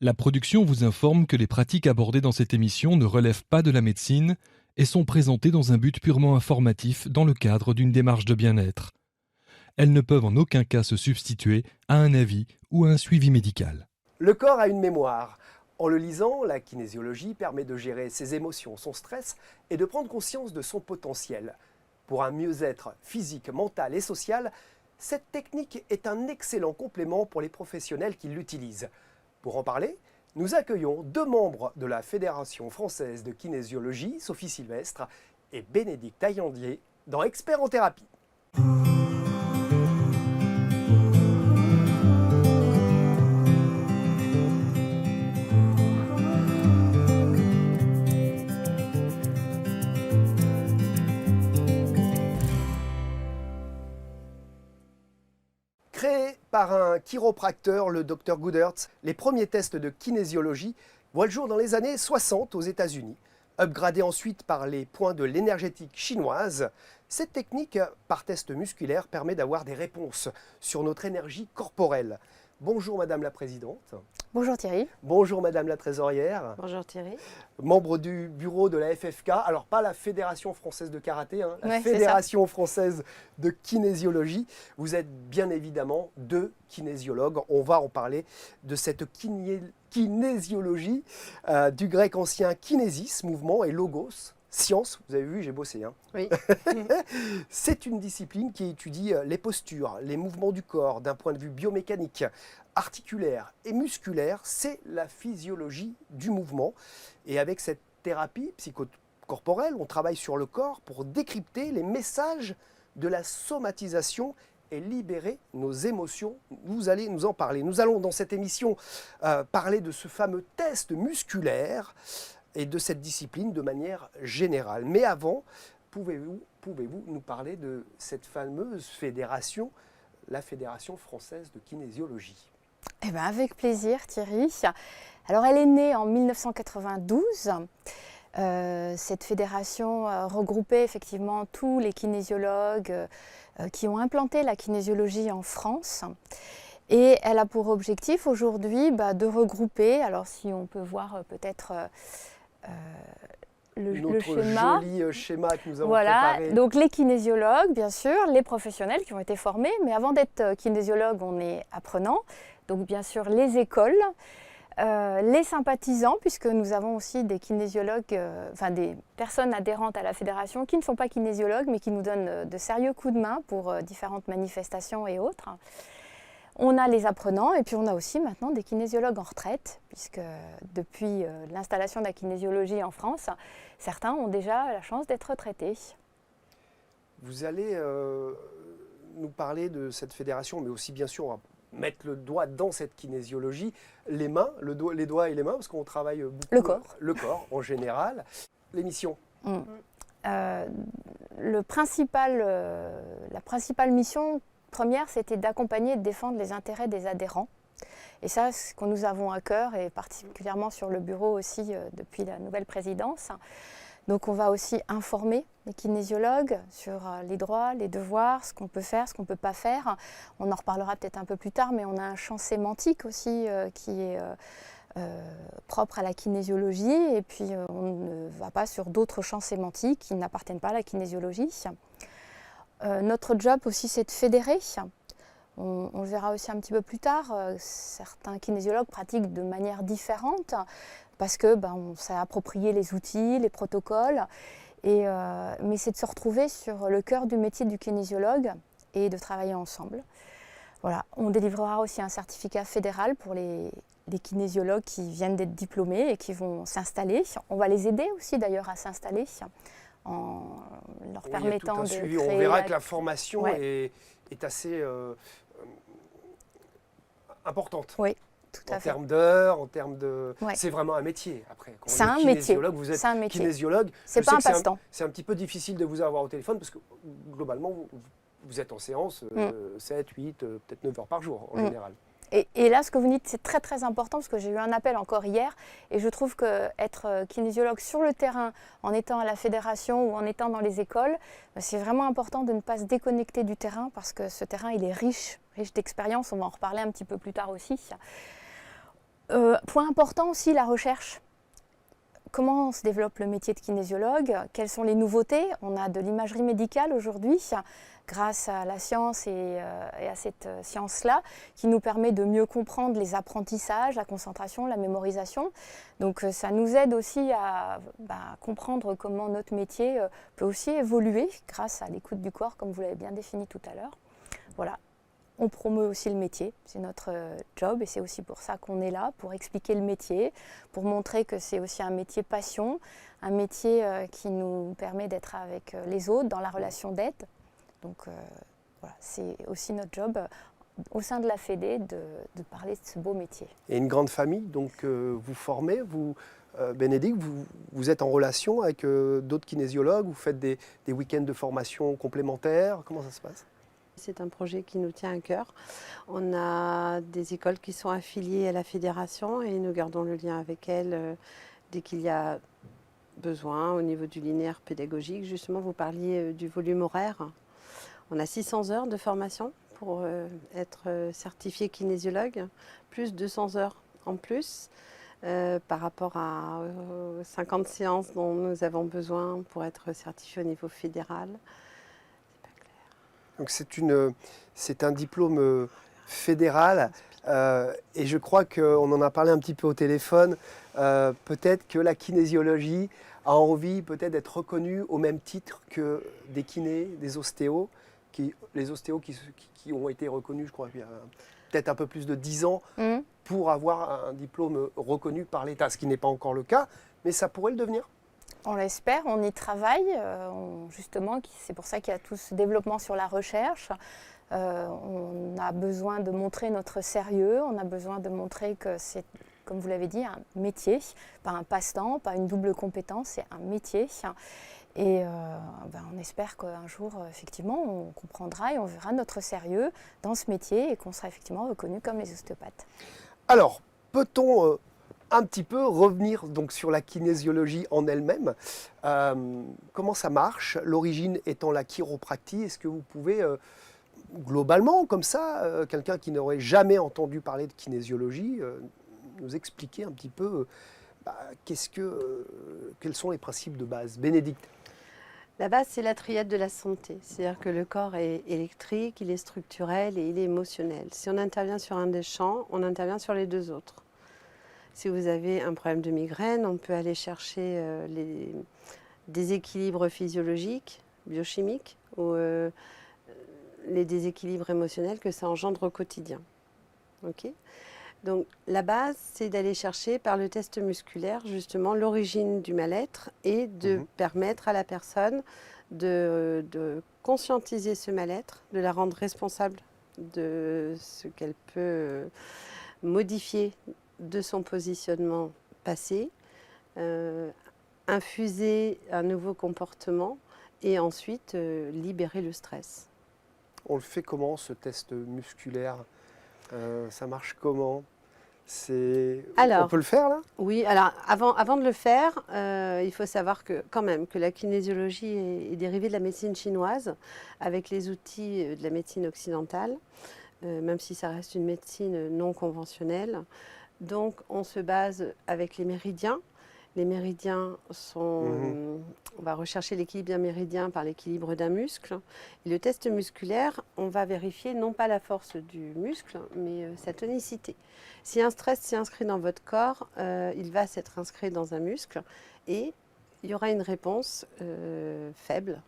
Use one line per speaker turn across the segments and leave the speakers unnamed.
La production vous informe que les pratiques abordées dans cette émission ne relèvent pas de la médecine et sont présentées dans un but purement informatif dans le cadre d'une démarche de bien-être. Elles ne peuvent en aucun cas se substituer à un avis ou à un suivi médical.
Le corps a une mémoire. En le lisant, la kinésiologie permet de gérer ses émotions, son stress et de prendre conscience de son potentiel. Pour un mieux-être physique, mental et social, cette technique est un excellent complément pour les professionnels qui l'utilisent. Pour en parler, nous accueillons deux membres de la Fédération française de kinésiologie, Sophie Sylvestre et Bénédicte Taillandier, dans Experts en thérapie. Créé par un chiropracteur, le Dr Goodhertz, les premiers tests de kinésiologie voient le jour dans les années 60 aux États-Unis. Upgradés ensuite par les points de l'énergétique chinoise, cette technique par test musculaire permet d'avoir des réponses sur notre énergie corporelle. Bonjour Madame la Présidente.
Bonjour Thierry.
Bonjour Madame la Trésorière.
Bonjour Thierry.
Membre du bureau de la FFK, alors pas la Fédération Française de Karaté, la
Ouais,
Fédération Française de Kinésiologie. Vous êtes bien évidemment deux kinésiologues. On va en parler de cette kinésiologie du grec ancien kinésis, mouvement, et logos, science. Vous avez vu, j'ai bossé.
Oui.
C'est une discipline qui étudie les postures, les mouvements du corps d'un point de vue biomécanique, articulaire et musculaire. C'est la physiologie du mouvement. Et avec cette thérapie psychocorporelle, on travaille sur le corps pour décrypter les messages de la somatisation et libérer nos émotions. Vous allez nous en parler. Nous allons dans cette émission parler de ce fameux test musculaire et de cette discipline de manière générale. Mais avant, pouvez-vous nous parler de cette fameuse fédération, la Fédération Française de Kinésiologie?
Eh ben, avec plaisir Thierry. Alors elle est née en 1992. Cette fédération regroupait effectivement tous les kinésiologues qui ont implanté la kinésiologie en France. Et elle a pour objectif aujourd'hui de regrouper, alors si on peut voir peut-être le schéma.
Joli schéma que nous avons
préparé.
Voilà,
donc les kinésiologues, bien sûr, les professionnels qui ont été formés, mais avant d'être kinésiologue, on est apprenant. Donc bien sûr les écoles, les sympathisants, puisque nous avons aussi des kinésiologues, des personnes adhérentes à la fédération qui ne sont pas kinésiologues, mais qui nous donnent de sérieux coups de main pour différentes manifestations et autres. On a les apprenants et puis on a aussi maintenant des kinésiologues en retraite, puisque depuis l'installation de la kinésiologie en France, certains ont déjà la chance d'être retraités.
Vous allez nous parler de cette fédération, mais aussi bien sûr mettre le doigt dans cette kinésiologie, les mains, les doigts et les mains, parce qu'on travaille beaucoup le corps en général. L'émission.
La principale mission première, c'était d'accompagner et de défendre les intérêts des adhérents. Et ça, c'est ce que nous avons à cœur, et particulièrement sur le bureau aussi depuis la nouvelle présidence. Donc on va aussi informer les kinésiologues sur les droits, les devoirs, ce qu'on peut faire, ce qu'on ne peut pas faire. On en reparlera peut-être un peu plus tard, mais on a un champ sémantique aussi qui est propre à la kinésiologie. Et puis on ne va pas sur d'autres champs sémantiques qui n'appartiennent pas à la kinésiologie. Notre job aussi, c'est de fédérer. On le verra aussi un petit peu plus tard. Certains kinésiologues pratiquent de manière différente parce que on s'est approprié les outils, les protocoles. Mais c'est de se retrouver sur le cœur du métier du kinésiologue et de travailler ensemble. Voilà. On délivrera aussi un certificat fédéral pour les kinésiologues qui viennent d'être diplômés et qui vont s'installer. On va les aider aussi d'ailleurs à s'installer en leur permettant de créer...
On verra que la formation est assez importante.
Oui, tout à fait.
En termes d'heures, en termes de... Ouais. C'est vraiment un métier après.
C'est un métier.
Vous êtes kinésiologue.
C'est pas un passe-temps.
C'est un petit peu difficile de vous avoir au téléphone parce que globalement, vous êtes en séance 7, 8, peut-être 9 heures par jour en général.
Et là, ce que vous dites, c'est très très important parce que j'ai eu un appel encore hier et je trouve qu'être kinésiologue sur le terrain, en étant à la fédération ou en étant dans les écoles, c'est vraiment important de ne pas se déconnecter du terrain parce que ce terrain, il est riche d'expérience. On va en reparler un petit peu plus tard aussi. Point important aussi, la recherche. Comment se développe le métier de kinésiologue? Quelles sont les nouveautés? On a de l'imagerie médicale aujourd'hui, grâce à la science et à cette science-là, qui nous permet de mieux comprendre les apprentissages, la concentration, la mémorisation. Donc ça nous aide aussi à comprendre comment notre métier peut aussi évoluer grâce à l'écoute du corps, comme vous l'avez bien défini tout à l'heure. Voilà. On promeut aussi le métier, c'est notre job et c'est aussi pour ça qu'on est là, pour expliquer le métier, pour montrer que c'est aussi un métier passion, un métier qui nous permet d'être avec les autres dans la relation d'aide. Donc voilà, c'est aussi notre job au sein de la Fédé de parler de ce beau métier.
Et une grande famille, donc vous formez, Bénédicte, vous êtes en relation avec d'autres kinésiologues, vous faites des week-ends de formation complémentaires, comment ça se passe ?
C'est un projet qui nous tient à cœur. On a des écoles qui sont affiliées à la fédération et nous gardons le lien avec elles dès qu'il y a besoin au niveau du linéaire pédagogique. Justement, vous parliez du volume horaire. On a 600 heures de formation pour être certifié kinésiologue, plus 200 heures en plus par rapport à 50 séances dont nous avons besoin pour être certifié au niveau fédéral.
Donc c'est un diplôme fédéral et je crois qu'on en a parlé un petit peu au téléphone. Peut-être que la kinésiologie a envie peut-être d'être reconnue au même titre que des kinés, des ostéos, les ostéos qui ont été reconnus, je crois, il y a peut-être un peu plus de 10 ans pour avoir un diplôme reconnu par l'État, ce qui n'est pas encore le cas, mais ça pourrait le devenir.
On l'espère, on y travaille, justement, c'est pour ça qu'il y a tout ce développement sur la recherche. On a besoin de montrer notre sérieux, on a besoin de montrer que c'est, comme vous l'avez dit, un métier, pas un passe-temps, pas une double compétence, c'est un métier. Et on espère qu'un jour, effectivement, on comprendra et on verra notre sérieux dans ce métier et qu'on sera effectivement reconnu comme les ostéopathes.
Alors, peut-on un petit peu revenir donc sur la kinésiologie en elle-même. Comment ça marche? L'origine étant la chiropractie. Est-ce que vous pouvez, globalement, comme ça, quelqu'un qui n'aurait jamais entendu parler de kinésiologie, nous expliquer un petit peu quels sont les principes de base? Bénédicte.
La base, c'est la triade de la santé. C'est-à-dire que le corps est électrique, il est structurel et il est émotionnel. Si on intervient sur un des champs, on intervient sur les deux autres. Si vous avez un problème de migraine, on peut aller chercher les déséquilibres physiologiques, biochimiques, ou les déséquilibres émotionnels que ça engendre au quotidien. Okay. Donc la base, c'est d'aller chercher par le test musculaire justement l'origine du mal-être et de permettre à la personne de conscientiser ce mal-être, de la rendre responsable de ce qu'elle peut modifier de son positionnement passé, infuser un nouveau comportement et ensuite libérer le stress.
On le fait comment, ce test musculaire? Ça marche comment? On peut le faire là?
Oui, alors avant de le faire, il faut savoir que quand même que la kinésiologie est dérivée de la médecine chinoise avec les outils de la médecine occidentale, même si ça reste une médecine non conventionnelle. Donc on se base avec les méridiens. Les méridiens sont... On va rechercher l'équilibre d'un méridien par l'équilibre d'un muscle. Et le test musculaire, on va vérifier non pas la force du muscle, mais sa tonicité. Si un stress s'est inscrit dans votre corps, il va s'être inscrit dans un muscle et il y aura une réponse faible,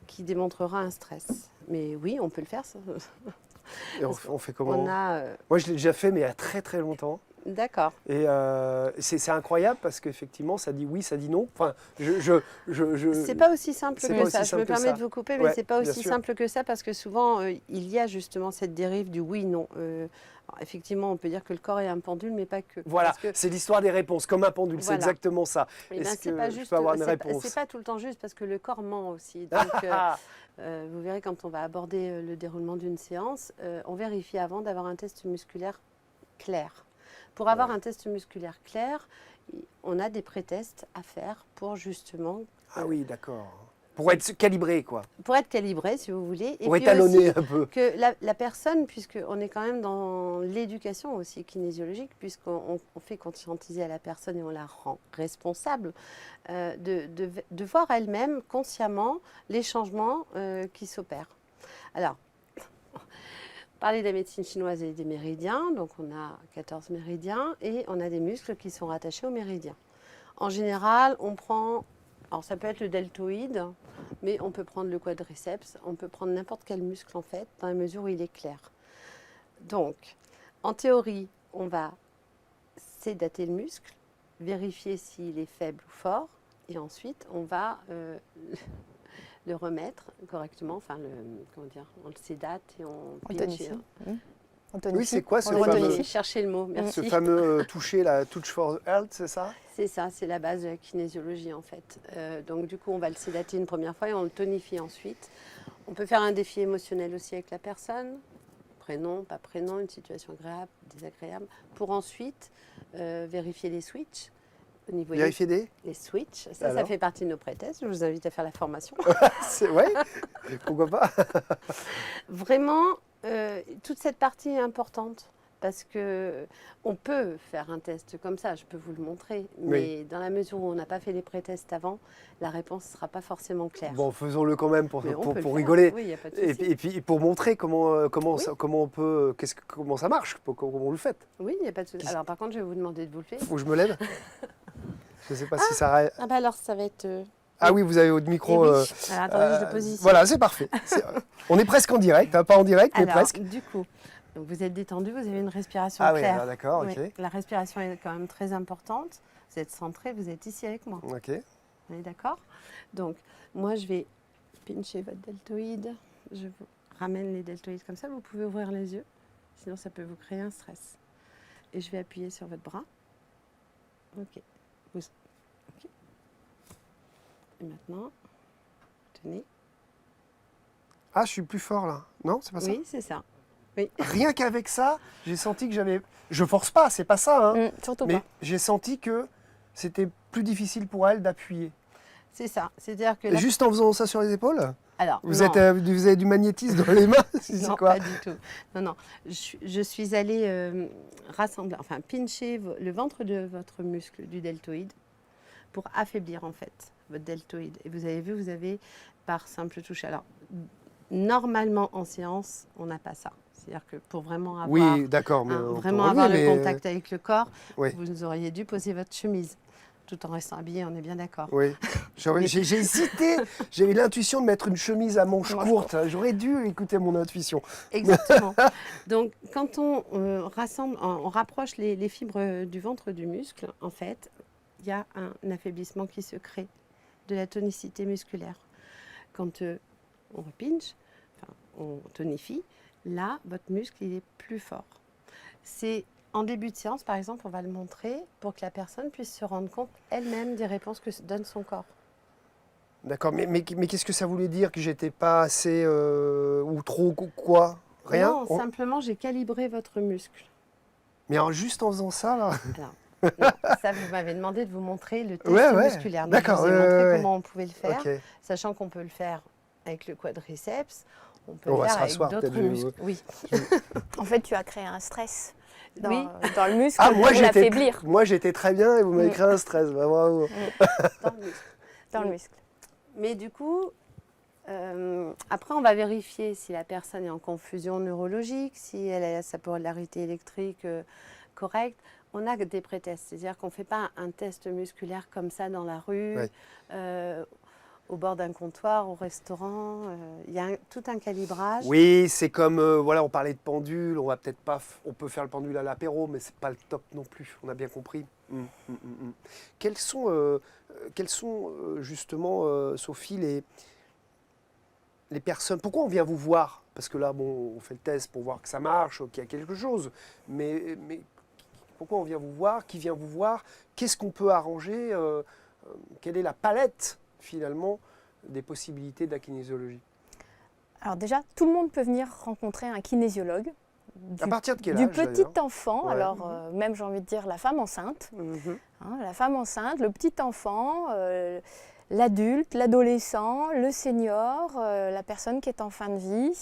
qui démontrera un stress. Mais oui, on peut le faire. Ça.
Et on fait comment? Moi, je l'ai déjà fait, mais il y a très très longtemps.
D'accord.
Et c'est incroyable parce qu'effectivement, ça dit oui, ça dit non. Enfin,
c'est pas aussi simple que ça. Je me permets de vous couper, mais c'est pas aussi simple que ça parce que souvent, il y a justement cette dérive du oui-non. Effectivement, on peut dire que le corps est un pendule, mais pas que.
Voilà, c'est l'histoire des réponses, comme un pendule, c'est exactement ça.
Est-ce que je peux avoir une réponse? C'est pas tout le temps juste parce que le corps ment aussi. Donc, vous verrez quand on va aborder le déroulement d'une séance, on vérifie avant d'avoir un test musculaire clair. Pour avoir un test musculaire clair, on a des pré-tests à faire pour justement
Pour être calibré, quoi.
Pour être calibré, si vous voulez. Et
Pour
puis
étalonner
aussi
un peu.
que la personne, puisqu'on est quand même dans l'éducation aussi kinésiologique, puisqu'on fait conscientiser à la personne et on la rend responsable, de voir elle-même consciemment les changements qui s'opèrent. Alors, parler de la médecine chinoise et des méridiens, donc on a 14 méridiens et on a des muscles qui sont rattachés aux méridiens. En général, on prend, alors ça peut être le deltoïde, mais on peut prendre le quadriceps, on peut prendre n'importe quel muscle en fait, dans la mesure où il est clair. Donc, en théorie, on va sédater le muscle, vérifier s'il est faible ou fort, et ensuite on va le remettre correctement, enfin, comment dire, on le sédate et on
tonifie.
Oui, c'est quoi ce
On
fameux,
tonifie.
Cherchez le mot, merci.
ce fameux toucher, la touch for health, c'est ça?
C'est ça, c'est la base de la kinésiologie en fait. Donc du coup, on va le sédater une première fois et on le tonifie ensuite. On peut faire un défi émotionnel aussi avec la personne, prénom, pas prénom, une situation agréable, désagréable, pour ensuite vérifier les switches. Au niveau
Vérifier des?
les switches, ça fait partie de nos pré-tests. Je vous invite à faire la formation.
Ouais, pourquoi pas?
Vraiment, toute cette partie est importante parce que on peut faire un test comme ça, je peux vous le montrer, mais dans la mesure où on n'a pas fait les pré-tests avant, la réponse ne sera pas forcément claire.
Bon, faisons-le quand même pour
pour
rigoler.
Oui, y a pas de souci.
Et puis pour montrer comment
Oui.
comment on peut, comment ça marche, comment on le fait.
Oui, il n'y a pas de souci. Alors par contre, je vais vous demander de vous le faire.
Faut que je me lève. Je ne sais pas si ça.
Ah bah alors ça va être...
Ah oui, vous avez votre micro.
Eh oui. Alors attendez, je le positionne.
Voilà, c'est parfait. On est presque en direct, hein, pas en direct, mais
Alors,
presque.
du coup, donc vous êtes détendu, vous avez une respiration
Ah oui,
claire.
d'accord,
Oui,
ok.
la respiration est quand même très importante. Vous êtes centré, vous êtes ici avec moi.
Ok.
On est d'accord? Donc, moi, je vais pincher votre deltoïde. Je vous ramène les deltoïdes comme ça. Vous pouvez ouvrir les yeux. Sinon, ça peut vous créer un stress. Et je vais appuyer sur votre bras. Ok. Ok. Et maintenant, tenez.
Ah, je suis plus fort là. Non, c'est pas ça.
Oui, c'est ça. Oui.
Rien qu'avec ça, j'ai senti que j'avais. Je force pas, c'est pas ça, hein.
Surtout
Mais
pas.
j'ai senti que c'était plus difficile pour elle d'appuyer.
C'est ça. C'est-à-dire que...
Juste en faisant ça sur les épaules?
Alors,
Vous
non.
vous avez du magnétisme dans les mains? C'est
Non,
quoi?
pas du tout. Non, non. Je suis allée rassembler, enfin pincher le ventre de votre muscle du deltoïde pour affaiblir en fait votre deltoïde. Et vous avez vu, vous avez par simple touche. Alors, normalement en séance, on n'a pas ça. C'est-à-dire que pour vraiment avoir,
Oui, d'accord. Mais on peut
vraiment
relever,
avoir le
mais-
contact avec le corps,
Oui.
vous auriez dû poser votre chemise tout en restant habillé, on est bien d'accord.
Oui. J'ai hésité, j'avais l'intuition de mettre une chemise à manches courtes. J'aurais dû écouter mon intuition.
Exactement. Donc, quand on rassemble, on rapproche les fibres du ventre du muscle, en fait, il y a un affaiblissement qui se crée de la tonicité musculaire. Quand on repinche, enfin, on tonifie, là, votre muscle, il est plus fort. C'est en début de séance, par exemple, on va le montrer pour que la personne puisse se rendre compte elle-même des réponses que donne son corps.
D'accord, mais qu'est-ce que ça voulait dire? Que j'étais pas assez ou trop quoi? Rien?
Non, simplement, j'ai calibré votre muscle.
Mais alors, juste en faisant ça, là.
Alors, non, ça, vous m'avez demandé de vous montrer le test
Ouais, ouais.
musculaire. Donc,
D'accord,
je vous ai
ouais,
montré
ouais, ouais.
comment on pouvait le faire,
Ok.
sachant qu'on peut le faire avec le quadriceps, on peut
On
le
va
faire
se
avec
rasseoir,
d'autres
peut-être,
muscles. Oui.
En fait, tu as créé un stress dans,
Oui.
dans le muscle
Ah,
pour l'affaiblir
moi j'étais très bien et vous m'avez créé un stress. Bah, bravo.
Dans le muscle.
dans le
Oui.
muscle.
Mais du coup, après, on va vérifier si la personne est en confusion neurologique, si elle a sa polarité électrique correcte. On a des pré-tests, c'est-à-dire qu'on ne fait pas un test musculaire comme ça dans la rue,
Ouais.
au bord d'un comptoir, au restaurant. Il y a tout un calibrage.
Oui, c'est comme, voilà, on parlait de pendule, on va peut-être pas, on peut faire le pendule à l'apéro, mais c'est pas le top non plus, on a bien compris. Quels sont justement, Sophie, les personnes, pourquoi on vient vous voir? Parce que là, bon, on fait le test pour voir que ça marche, qu'il y a quelque chose, mais pourquoi on vient vous voir? Qui vient vous voir? Qu'est-ce qu'on peut arranger? Quelle est la palette, finalement, des possibilités de la kinésiologie?
Alors déjà, tout le monde peut venir rencontrer un kinésiologue.
À partir de quel
Du
âge,
petit
d'ailleurs?
enfant,
Ouais.
alors même j'ai envie de dire la femme enceinte.
Mhm.
Hein, la femme enceinte, le petit enfant, l'adulte, l'adolescent, le senior, la personne qui est en fin de vie.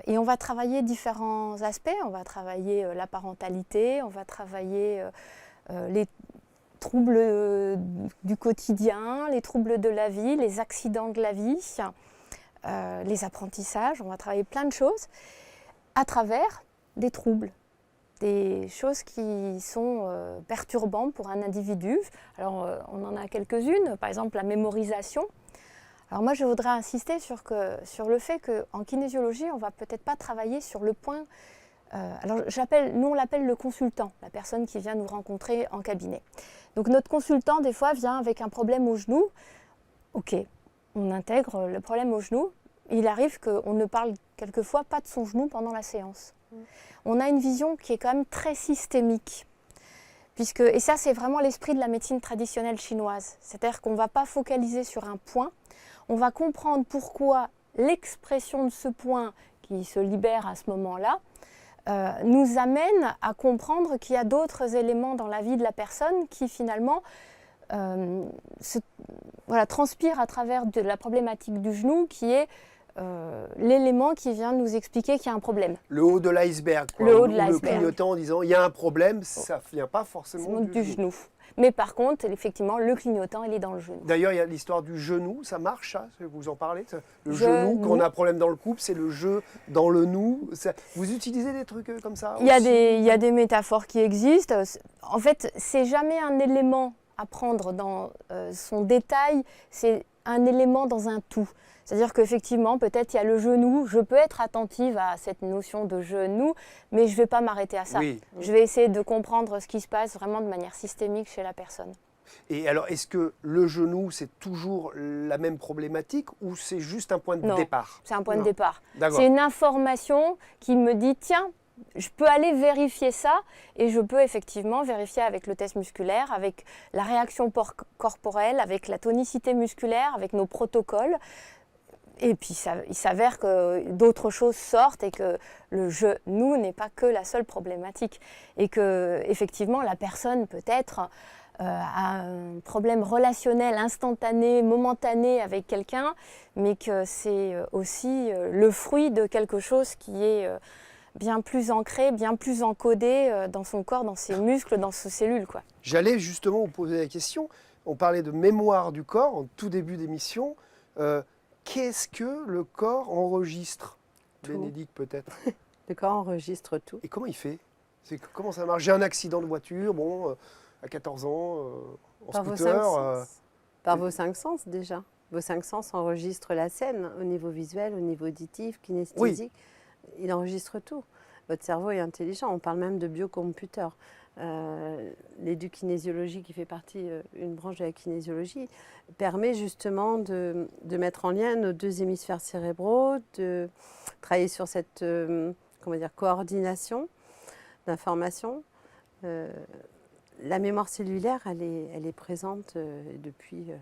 Et on va travailler différents aspects. On va travailler la parentalité, on va travailler les troubles du quotidien, les troubles de la vie, les accidents de la vie, les apprentissages. On va travailler plein de choses à travers des troubles, des choses qui sont perturbantes pour un individu. Alors on en a quelques-unes, par exemple la mémorisation. Alors moi je voudrais insister sur le fait qu'en kinésiologie on ne va peut-être pas travailler sur le point. Alors nous on l'appelle le consultant, la personne qui vient nous rencontrer en cabinet. Donc notre consultant des fois vient avec un problème au genou. Ok, on intègre le problème au genou. Il arrive qu'on ne parle quelquefois pas de son genou pendant la séance. On a une vision qui est quand même très systémique. Et ça, c'est vraiment l'esprit de la médecine traditionnelle chinoise. C'est-à-dire qu'on ne va pas focaliser sur un point, on va comprendre pourquoi l'expression de ce point qui se libère à ce moment-là nous amène à comprendre qu'il y a d'autres éléments dans la vie de la personne qui finalement transpirent à travers de la problématique du genou qui est l'élément qui vient nous expliquer qu'il y a un problème.
Le haut de l'iceberg, quoi.
Le haut de
Le
l'iceberg.
clignotant en disant il y a un problème, ça ne vient pas forcément
du genou. Mais par contre, effectivement, le clignotant, il est dans le genou.
D'ailleurs, il y a l'histoire du genou, ça marche, ça vous en parlez? Le
genou,
quand on a un problème dans le couple, c'est le jeu dans le nous. Vous utilisez des trucs comme ça?
Il y a des métaphores qui existent. En fait, c'est jamais un élément à prendre dans son détail, c'est un élément dans un tout. C'est-à-dire qu'effectivement, peut-être il y a le genou, je peux être attentive à cette notion de genou, mais je ne vais pas m'arrêter à ça.
Oui.
Je vais essayer de comprendre ce qui se passe vraiment de manière systémique chez la personne.
Et alors, est-ce que le genou, c'est toujours la même problématique ou c'est juste un point de
Non,
départ?
C'est un point de départ.
D'accord.
C'est une information qui me dit, tiens, je peux aller vérifier ça et je peux effectivement vérifier avec le test musculaire, avec la réaction corporelle, avec la tonicité musculaire, avec nos protocoles. Et puis il s'avère que d'autres choses sortent et que le genou n'est pas que la seule problématique. Et que effectivement la personne peut-être a un problème relationnel instantané, momentané avec quelqu'un, mais que c'est aussi le fruit de quelque chose qui est bien plus ancré, bien plus encodé dans son corps, dans ses muscles, dans ses cellules, quoi.
J'allais justement vous poser la question. On parlait de mémoire du corps en tout début d'émission. Qu'est-ce que le corps enregistre?
Tout.
Bénédicte, peut-être.
Le corps enregistre tout.
Et comment il fait? Comment ça marche? J'ai un accident de voiture, à 14 ans, en
Par
scooter.
vos 5 sens. Par vos 5 sens déjà. Vos 5 sens enregistrent la scène au niveau visuel, au niveau auditif, kinesthésique. Oui. Il enregistre tout. Votre cerveau est intelligent. On parle même de biocomputer. L'édukinésiologie, qui fait partie, une branche de la kinésiologie, permet justement de mettre en lien nos deux hémisphères cérébraux, de travailler sur cette coordination d'informations. La mémoire cellulaire, elle est présente depuis...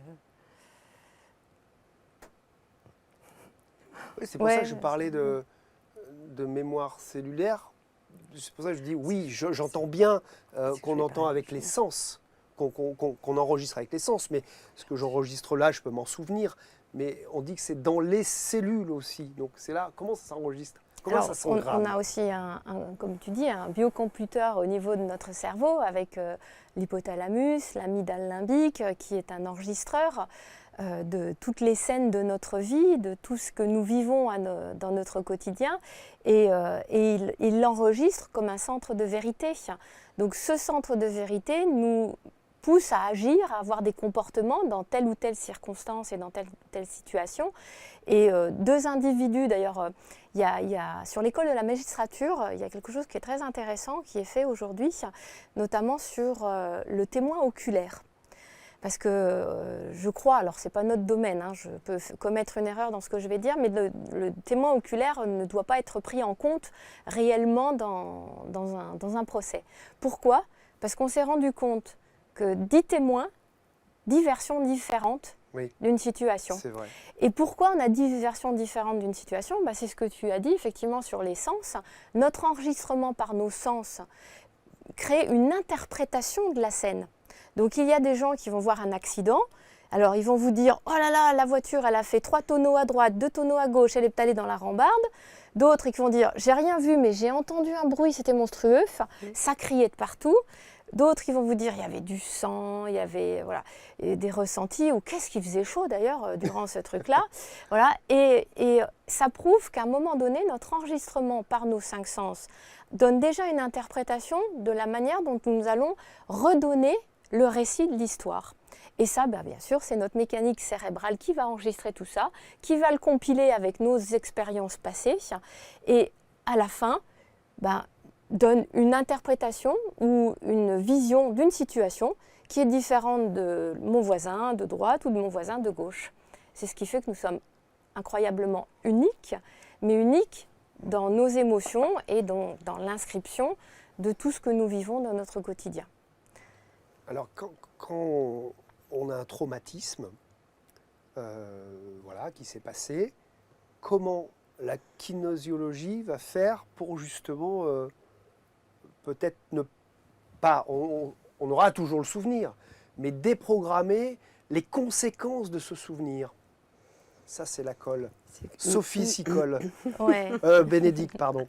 Oui, c'est pour ça que je parlais de mémoire cellulaire. C'est pour ça que je dis oui, j'entends bien qu'on entend avec les sens, qu'on enregistre avec les sens, mais ce que j'enregistre là, je peux m'en souvenir, mais on dit que c'est dans les cellules aussi, donc c'est là, comment ça s'enregistre? Comment ça s'engramme?
On a aussi, comme tu dis, un biocomputer au niveau de notre cerveau avec l'hypothalamus, l'amygdale limbique, qui est un enregistreur de toutes les scènes de notre vie, de tout ce que nous vivons dans notre quotidien, et il l'enregistre comme un centre de vérité. Donc ce centre de vérité nous pousse à agir, à avoir des comportements dans telle ou telle circonstance et dans telle ou telle situation. Et deux individus, d'ailleurs, sur l'école de la magistrature, il y a quelque chose qui est très intéressant qui est fait aujourd'hui, notamment sur le témoin oculaire. Parce que je crois, alors ce n'est pas notre domaine, je peux commettre une erreur dans ce que je vais dire, mais le témoin oculaire ne doit pas être pris en compte réellement dans un procès. Pourquoi? Parce qu'on s'est rendu compte que 10 témoins, 10 versions différentes d'une situation.
C'est vrai.
Et pourquoi on a 10 versions différentes d'une situation? C'est ce que tu as dit, effectivement, sur les sens. Notre enregistrement par nos sens crée une interprétation de la scène. Donc il y a des gens qui vont voir un accident Alors ils vont vous dire, oh là là, la voiture, elle a fait 3 tonneaux à droite, 2 tonneaux à gauche, elle est allée dans la rambarde. D'autres qui vont dire, j'ai rien vu, mais j'ai entendu un bruit, c'était monstrueux, ça criait de partout. D'autres qui vont vous dire, il y avait du sang, il y avait voilà, des ressentis, ou qu'est-ce qui faisait chaud d'ailleurs durant ce truc-là. Voilà. Et ça prouve qu'à un moment donné, notre enregistrement par nos 5 sens donne déjà une interprétation de la manière dont nous allons redonner le récit de l'histoire. Et ça, bien sûr, c'est notre mécanique cérébrale qui va enregistrer tout ça, qui va le compiler avec nos expériences passées, et à la fin, donne une interprétation ou une vision d'une situation qui est différente de mon voisin de droite ou de mon voisin de gauche. C'est ce qui fait que nous sommes incroyablement uniques, mais uniques dans nos émotions et dans l'inscription de tout ce que nous vivons dans notre quotidien.
Alors, quand on a un traumatisme qui s'est passé, comment la kinésiologie va faire pour justement peut-être ne pas, on aura toujours le souvenir, mais déprogrammer les conséquences de ce souvenir. Ça, c'est la colle. Sophie s'y colle.
Ouais.
Bénédicte, pardon.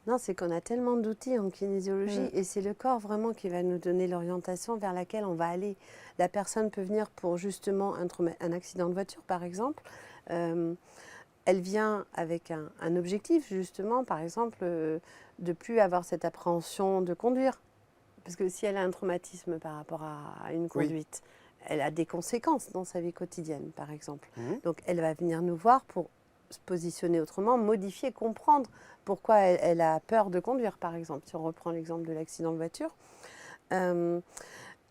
Non, c'est qu'on a tellement d'outils en kinésiologie et c'est le corps vraiment qui va nous donner l'orientation vers laquelle on va aller. La personne peut venir pour justement un accident de voiture, par exemple. Elle vient avec un objectif, justement, par exemple, de ne plus avoir cette appréhension de conduire. Parce que si elle a un traumatisme par rapport à une conduite, elle a des conséquences dans sa vie quotidienne, par exemple. Donc, elle va venir nous voir pour se positionner autrement, modifier, comprendre pourquoi elle a peur de conduire, par exemple, si on reprend l'exemple de l'accident de voiture.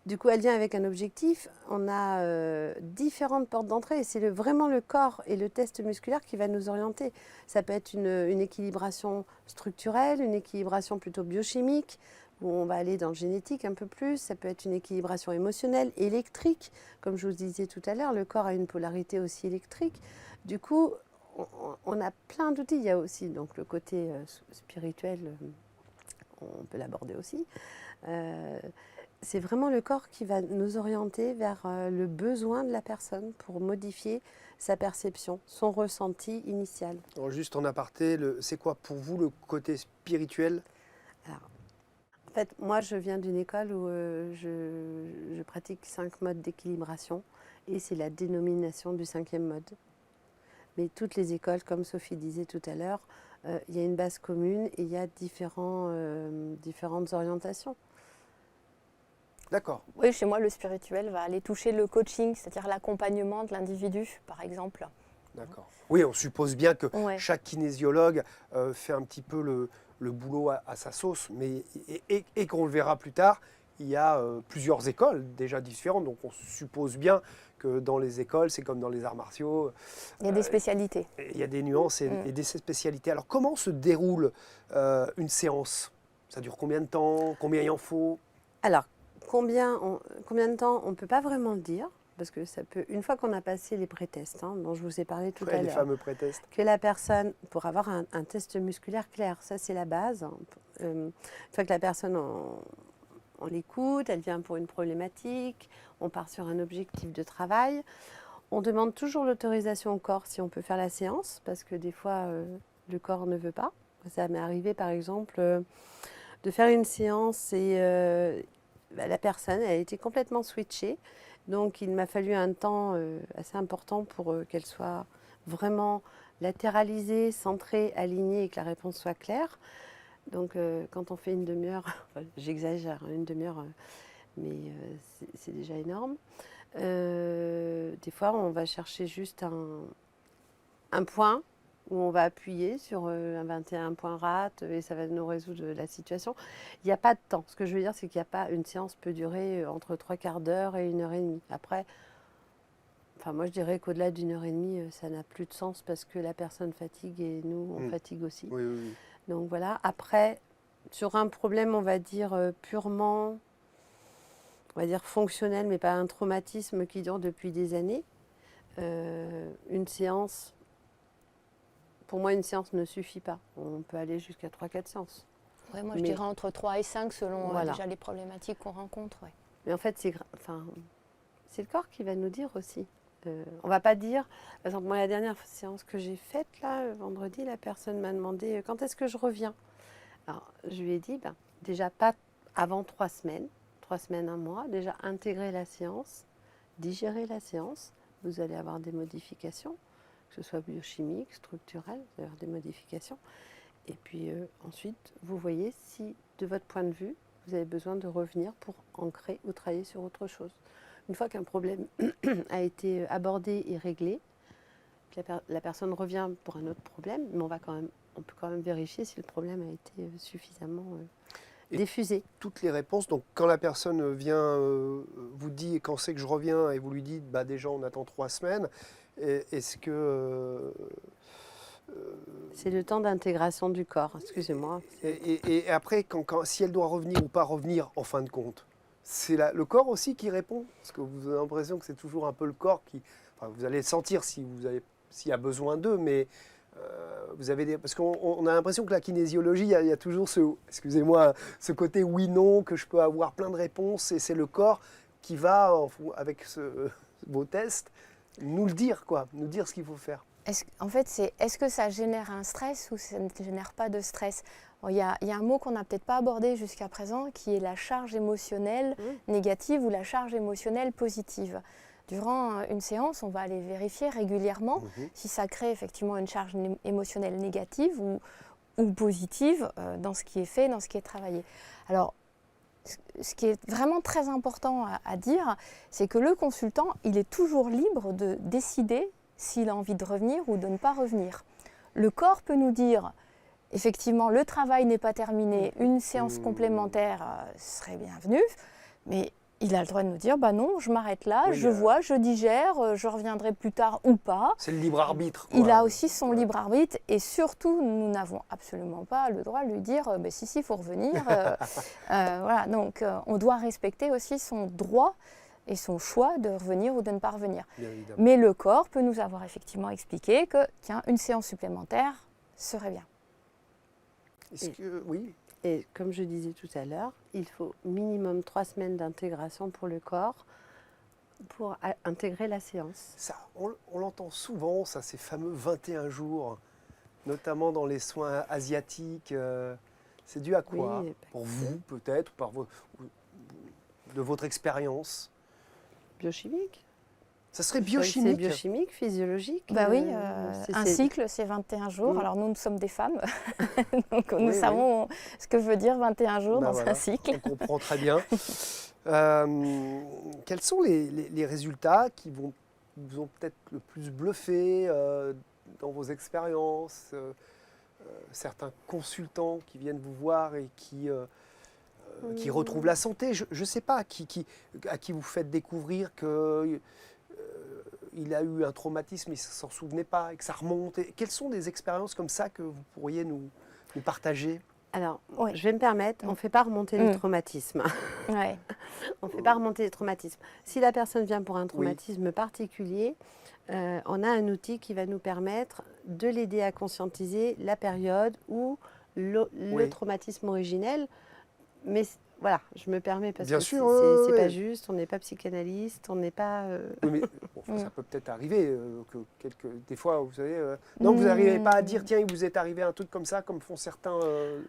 Du coup, elle vient avec un objectif. On a différentes portes d'entrée et c'est vraiment le corps et le test musculaire qui va nous orienter. Ça peut être une équilibration structurelle, une équilibration plutôt biochimique, où on va aller dans le génétique un peu plus. Ça peut être une équilibration émotionnelle, électrique. Comme je vous disais tout à l'heure, le corps a une polarité aussi électrique. Du coup, on a plein d'outils. Il y a aussi donc, le côté spirituel, on peut l'aborder aussi. C'est vraiment le corps qui va nous orienter vers le besoin de la personne pour modifier sa perception, son ressenti initial.
Alors juste en aparté, c'est quoi pour vous le côté spirituel ?
Alors, en fait, moi je viens d'une école où je pratique 5 modes d'équilibration et c'est la dénomination du 5e mode. Mais toutes les écoles, comme Sophie disait tout à l'heure, il y a une base commune et il y a différentes orientations.
D'accord.
Oui, chez moi, le spirituel va aller toucher le coaching, c'est-à-dire l'accompagnement de l'individu, par exemple.
D'accord. Oui, on suppose bien que
Ouais.
chaque kinésiologue fait un petit peu le boulot à sa sauce, mais et qu'on le verra plus tard, il y a plusieurs écoles déjà différentes, donc on suppose bien que dans les écoles, c'est comme dans les arts martiaux.
Il y a des spécialités.
Il y a des nuances et des spécialités. Alors comment se déroule une séance ? Ça dure combien de temps ? Combien il en faut ?
Alors, combien de temps, on ne peut pas vraiment le dire, parce que ça peut, une fois qu'on a passé les pré-tests, dont je vous ai parlé tout à
Les
l'heure,
fameux pré-tests.
que la personne, pour avoir un test musculaire clair, ça c'est la base. Une fois que la personne, on l'écoute, elle vient pour une problématique, on part sur un objectif de travail, on demande toujours l'autorisation au corps si on peut faire la séance, parce que des fois, le corps ne veut pas. Ça m'est arrivé par exemple de faire une séance et la personne, elle a été complètement switchée. Donc, il m'a fallu un temps assez important pour qu'elle soit vraiment latéralisée, centrée, alignée et que la réponse soit claire. Donc, quand on fait une demi-heure, j'exagère, une demi-heure, mais c'est déjà énorme. Des fois, on va chercher juste un point où on va appuyer sur un 21 point rate et ça va nous résoudre la situation. Il n'y a pas de temps. Ce que je veux dire, c'est qu'il n'y a pas une séance peut durer entre 3/4 d'heure et 1h30. Après, moi je dirais qu'au-delà d'1h30, ça n'a plus de sens parce que la personne fatigue et nous, on fatigue aussi.
Oui, oui, oui.
Donc voilà. Après, sur un problème, on va dire purement, on va dire fonctionnel, mais pas un traumatisme qui dure depuis des années, une séance... Pour moi, une séance ne suffit pas. On peut aller jusqu'à 3-4 séances.
Ouais, moi, je dirais entre 3 et 5 selon
Voilà.
déjà les problématiques qu'on rencontre. Ouais.
Mais en fait, c'est le corps qui va nous dire aussi. On ne va pas dire, par exemple, moi, la dernière séance que j'ai faite, là, vendredi, la personne m'a demandé quand est-ce que je reviens. Alors, je lui ai dit, déjà pas avant 3 semaines, 3 semaines, 1 mois, déjà intégrer la séance, digérer la séance. Vous allez avoir des modifications, que ce soit biochimiques, structurelles, vous allez avoir des modifications. Et puis ensuite, vous voyez si, de votre point de vue, vous avez besoin de revenir pour ancrer ou travailler sur autre chose. Une fois qu'un problème a été abordé et réglé, que la personne revient pour un autre problème, mais on peut quand même vérifier si le problème a été suffisamment diffusé.
Toutes les réponses, donc quand la personne vient, vous dit quand c'est que je reviens et vous lui dites déjà on attend 3 semaines, est-ce que...
c'est le temps d'intégration du corps, excusez-moi.
Et après, si elle doit revenir ou pas revenir en fin de compte, c'est le corps aussi qui répond? Parce que vous avez l'impression que c'est toujours un peu le corps qui... Enfin, vous allez le sentir s'il y a besoin d'eux, mais vous avez parce qu'on a l'impression que la kinésiologie, il y a toujours ce côté oui-non, que je peux avoir plein de réponses, et c'est le corps qui va, avec vos tests, nous le dire, nous dire ce qu'il faut faire.
Est-ce que ça génère un stress ou ça ne génère pas de stress? Il y a un mot qu'on n'a peut-être pas abordé jusqu'à présent, qui est la charge émotionnelle négative ou la charge émotionnelle positive. Durant une séance, on va aller vérifier régulièrement si ça crée effectivement une charge émotionnelle négative ou positive dans ce qui est fait, dans ce qui est travaillé. Alors, ce qui est vraiment très important à dire, c'est que le consultant, il est toujours libre de décider s'il a envie de revenir ou de ne pas revenir. Le corps peut nous dire, effectivement, le travail n'est pas terminé, une séance complémentaire serait bienvenue, mais il a le droit de nous dire, non, je m'arrête là, je vois, je digère, je reviendrai plus tard ou pas.
C'est le libre arbitre.
Il a aussi son libre arbitre, et surtout, nous n'avons absolument pas le droit de lui dire, si, il faut revenir. Voilà, donc on doit respecter aussi son droit et son choix de revenir ou de ne pas revenir. Mais le corps peut nous avoir effectivement expliqué que, tiens, une séance supplémentaire serait bien.
Oui.
Et comme je disais tout à l'heure, il faut minimum 3 semaines d'intégration pour le corps pour intégrer la séance.
Ça, on l'entend souvent, ça, ces fameux 21 jours, notamment dans les soins asiatiques. C'est dû à quoi? Pour vous, peut-être, de votre expérience?
Biochimique.
Ça serait biochimique?
C'est biochimique, physiologique.
Oui, un cycle, c'est 21 jours. Alors nous sommes des femmes, donc nous savons ce que veut dire 21 jours dans un cycle.
On comprend très bien. Quels sont les résultats qui vous ont peut-être le plus bluffé dans vos expériences? Certains consultants qui viennent vous voir et qui retrouvent la santé, je ne sais pas, à qui vous faites découvrir que... il a eu un traumatisme, il ne s'en souvenait pas, et que ça remonte. Quelles sont des expériences comme ça que vous pourriez nous partager?
Alors, je vais me permettre, on ne fait pas remonter les traumatismes. On ne fait pas remonter les traumatismes. Si la personne vient pour un traumatisme particulier, on a un outil qui va nous permettre de l'aider à conscientiser la période où le traumatisme originel, mais voilà, je me permets parce que c'est pas juste, on n'est pas psychanalyste, on n'est pas...
Oui, mais ça peut peut-être arriver, des fois, vous savez... non, vous n'arrivez pas à dire, tiens, il vous est arrivé un truc comme ça, comme font certains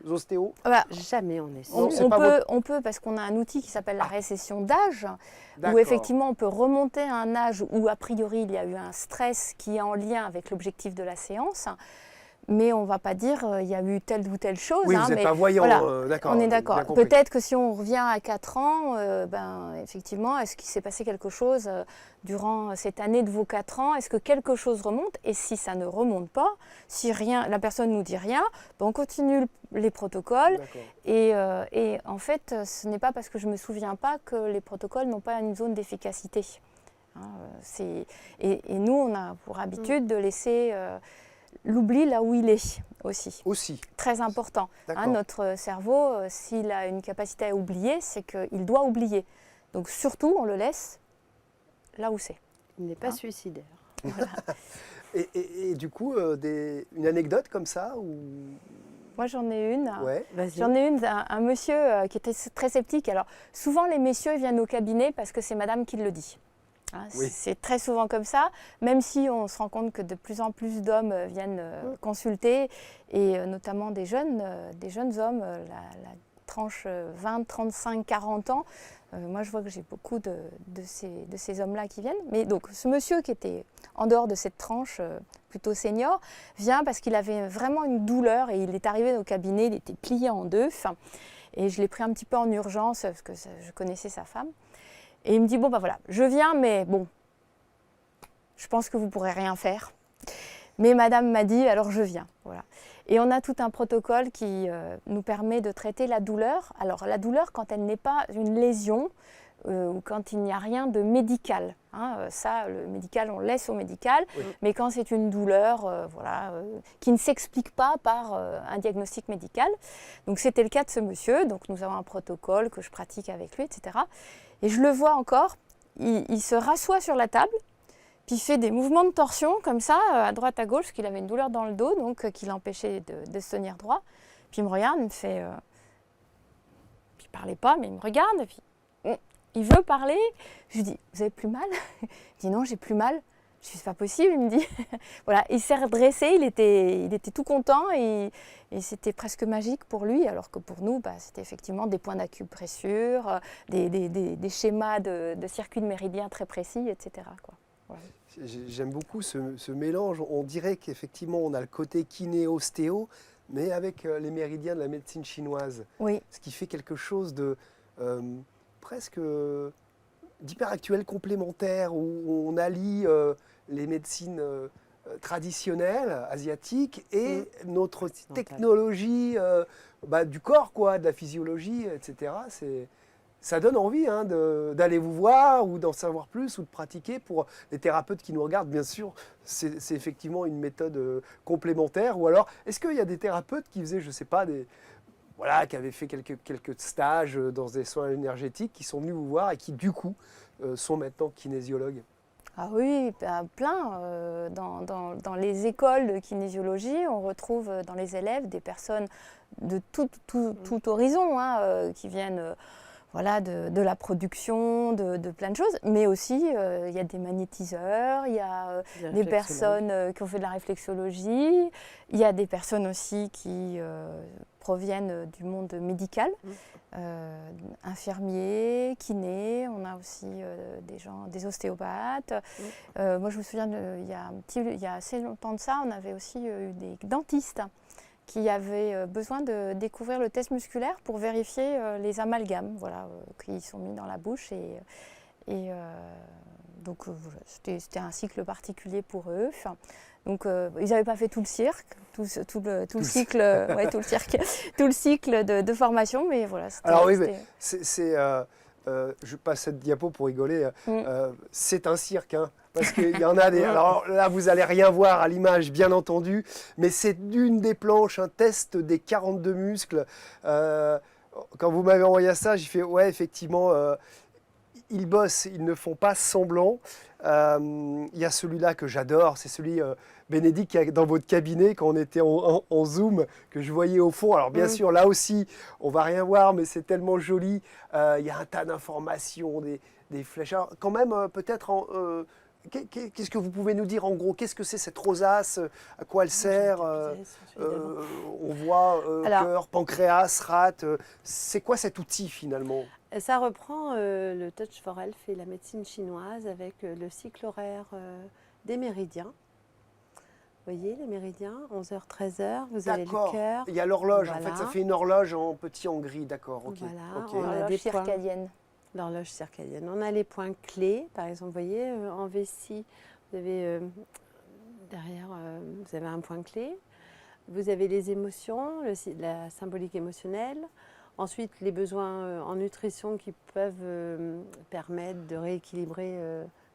ostéos?
Jamais on est sûr.
On peut, parce qu'on a un outil qui s'appelle la récession d'âge, où effectivement on peut remonter à un âge où a priori il y a eu un stress qui est en lien avec l'objectif de la séance. Mais on ne va pas dire il y a eu telle ou telle chose.
Oui, vous n'êtes pas voyant, d'accord.
On est d'accord. Peut-être que si on revient à 4 ans, effectivement, est-ce qu'il s'est passé quelque chose durant cette année de vos 4 ans? Est-ce que quelque chose remonte? Et si ça ne remonte pas, si la personne ne nous dit rien, on continue les protocoles. Et en fait, ce n'est pas parce que je ne me souviens pas que les protocoles n'ont pas une zone d'efficacité. Et nous, on a pour habitude de laisser... l'oubli là où il est aussi. Très important. Notre cerveau, s'il a une capacité à oublier, c'est qu'il doit oublier. Donc surtout, on le laisse là où c'est.
Il n'est pas suicidaire.
Voilà. et du coup, une anecdote comme ça ou...
Moi, j'en ai une.
J'en
ai une d'un monsieur qui était très sceptique. Alors, souvent, les messieurs viennent au cabinet parce que c'est madame qui le dit. Hein,
Oui.
c'est très souvent comme ça, même si on se rend compte que de plus en plus d'hommes viennent consulter, et notamment des jeunes hommes, la tranche 20, 35, 40 ans. Moi, je vois que j'ai beaucoup de ces hommes-là qui viennent. Mais donc, ce monsieur qui était en dehors de cette tranche plutôt senior vient parce qu'il avait vraiment une douleur, et il est arrivé au cabinet, il était plié en deux. Et je l'ai pris un petit peu en urgence parce que je connaissais sa femme. Et il me dit, bon, ben voilà, je viens, mais bon, je pense que vous ne pourrez rien faire. Mais madame m'a dit, alors je viens. Voilà. Et on a tout un protocole qui nous permet de traiter la douleur. Alors la douleur, quand elle n'est pas une lésion, ou quand il n'y a rien de médical. Hein, ça, le médical, on laisse au médical. Oui. Mais quand c'est une douleur qui ne s'explique pas par un diagnostic médical. Donc c'était le cas de ce monsieur. Donc nous avons un protocole que je pratique avec lui, etc. Et je le vois encore, il se rassoit sur la table, puis il fait des mouvements de torsion comme ça, à droite, à gauche, parce qu'il avait une douleur dans le dos, donc qui l'empêchait de se tenir droit. Puis il me regarde, il me fait... Puis il ne parlait pas, mais il me regarde, et puis il veut parler. Je lui dis, vous avez plus mal? Il dit, non, j'ai plus mal. Je dis, c'est pas possible, il me dit. Voilà, il s'est redressé, il était tout content, et c'était presque magique pour lui, alors que pour nous, c'était effectivement des points d'acupressure, des schémas de circuits de méridien très précis, etc. quoi. Ouais.
J'aime beaucoup ce mélange. On dirait qu'effectivement, on a le côté kiné-ostéo, mais avec les méridiens de la médecine chinoise.
Oui.
Ce qui fait quelque chose de presque d'hyper actuel, complémentaire, où on allie les médecines traditionnelles, asiatiques, et notre technologie du corps, quoi, de la physiologie, etc. Ça donne envie d'aller vous voir ou d'en savoir plus ou de pratiquer. Pour les thérapeutes qui nous regardent, bien sûr, c'est effectivement une méthode complémentaire. Ou alors, est-ce qu'il y a des thérapeutes qui faisaient, je ne sais pas, qui avaient fait quelques stages dans des soins énergétiques, qui sont venus vous voir et qui, du coup, sont maintenant kinésiologues?
Ah oui, plein. Dans les écoles de kinésiologie, on retrouve dans les élèves des personnes de tout horizon qui viennent de la production, de plein de choses. Mais aussi, il y a des magnétiseurs, il y a des personnes qui ont fait de la réflexologie, il y a des personnes aussi qui proviennent du monde médical, infirmiers, kinés, on a aussi des ostéopathes. Moi, je me souviens, il y a assez longtemps de ça, on avait aussi eu des dentistes qui avaient besoin de découvrir le test musculaire pour vérifier les amalgames qui sont mis dans la bouche. Donc, c'était un cycle particulier pour eux. Donc, ils n'avaient pas fait tout le cirque, tout le cycle de formation, mais voilà.
Alors oui, mais je passe cette diapo pour rigoler. C'est un cirque, parce qu'il y en a des... Alors là, vous n'allez rien voir à l'image, bien entendu, mais c'est d'une des planches, un test des 42 muscles. Quand vous m'avez envoyé ça, j'ai fait, ouais, effectivement, ils bossent, ils ne font pas semblant. Il y a celui-là que j'adore, c'est celui, Bénédicte, qui est dans votre cabinet, quand on était en Zoom, que je voyais au fond. Alors bien sûr, là aussi, on ne va rien voir, mais c'est tellement joli. Il y a un tas d'informations, des flèches. Alors, quand même, peut-être... Qu'est-ce que vous pouvez nous dire en gros? Qu'est-ce que c'est cette rosace? À quoi elle sert? On voit cœur, pancréas, rate. C'est quoi cet outil finalement?
Ça reprend le Touch for Health et la médecine chinoise avec le cycle horaire des méridiens. Vous voyez les méridiens, 11h, 13h, vous avez le cœur.
Il y a l'horloge,
voilà.
En fait, ça fait une horloge en petit en gris, d'accord. Okay.
Voilà,
okay.
On a
l'horloge circadienne.
L'horloge circadienne. On a les points clés, par exemple, vous voyez, en vessie, vous avez derrière, vous avez un point clé. Vous avez les émotions, la symbolique émotionnelle. Ensuite, les besoins en nutrition qui peuvent permettre de rééquilibrer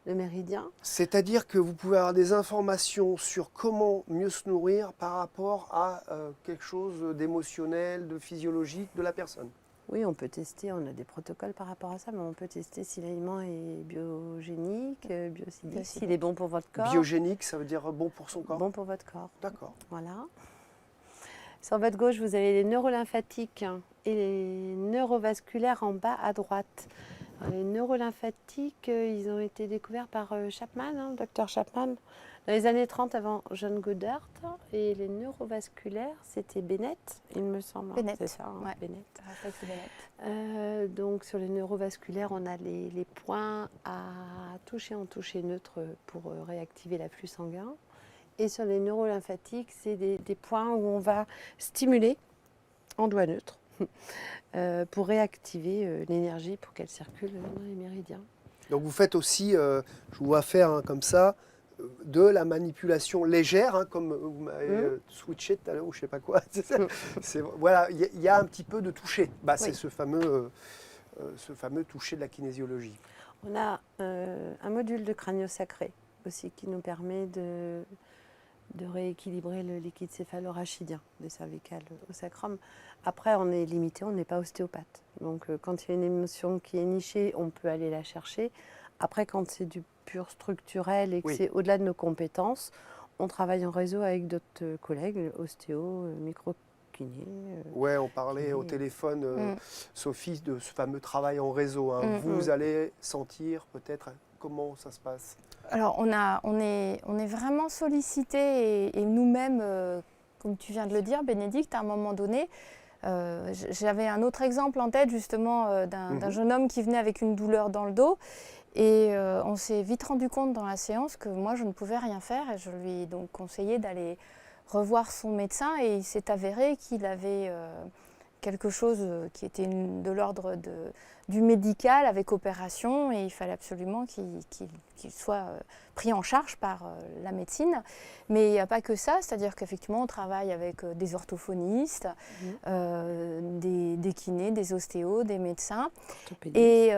le méridien.
C'est-à-dire que vous pouvez avoir des informations sur comment mieux se nourrir par rapport à quelque chose d'émotionnel, de physiologique de la personne.
Oui, on peut tester, on a des protocoles par rapport à ça, mais on peut tester si l'aliment est biogénique, biocidique, s'il est bon pour votre corps.
Biogénique, ça veut dire bon pour son corps?
Bon pour votre corps.
D'accord.
Voilà. Sur votre gauche, vous avez les neurolymphatiques et les neurovasculaires en bas à droite. Alors, les neurolymphatiques, ils ont été découverts par Chapman, le docteur Chapman, dans les années 30 avant John Goddard. Et les neurovasculaires, c'était Bennett, il me semble.
Bennett,
c'est ça,
ouais.
Bennett.
Réflexe Bennett.
Donc sur les neurovasculaires, on a les points à toucher en toucher neutre pour réactiver l'afflux sanguin. Et sur les neurolymphatiques, c'est des points où on va stimuler en doigt neutre pour réactiver l'énergie pour qu'elle circule dans les méridiens.
Donc vous faites aussi, je vous vois faire comme ça, de la manipulation légère, comme vous m'avez switché tout à l'heure ou je sais pas quoi. Voilà, il y a un petit peu de toucher.
Oui.
C'est ce fameux toucher de la kinésiologie.
On a un module de crânio-sacré aussi qui nous permet de rééquilibrer le liquide céphalorachidien des cervicales au sacrum. Après, on est limité, on n'est pas ostéopathe. Donc, quand il y a une émotion qui est nichée, on peut aller la chercher. Après, quand c'est du pur structurel et que c'est au-delà de nos compétences, on travaille en réseau avec d'autres collègues, ostéo, micro-kiné.
Ouais, on parlait au téléphone, Sophie, de ce fameux travail en réseau. Vous allez sentir peut-être comment ça se passe.
Alors, on est vraiment sollicité et nous-mêmes, comme tu viens de le dire, Bénédicte, à un moment donné, j'avais un autre exemple en tête justement d'un jeune homme qui venait avec une douleur dans le dos et on s'est vite rendu compte dans la séance que moi je ne pouvais rien faire et je lui ai donc conseillé d'aller revoir son médecin et il s'est avéré qu'il avait quelque chose qui était de l'ordre du médical avec opération et il fallait absolument qu'il soit pris en charge par la médecine. Mais il n'y a pas que ça, c'est-à-dire qu'effectivement on travaille avec des orthophonistes, des kinés, des ostéos, des médecins. Et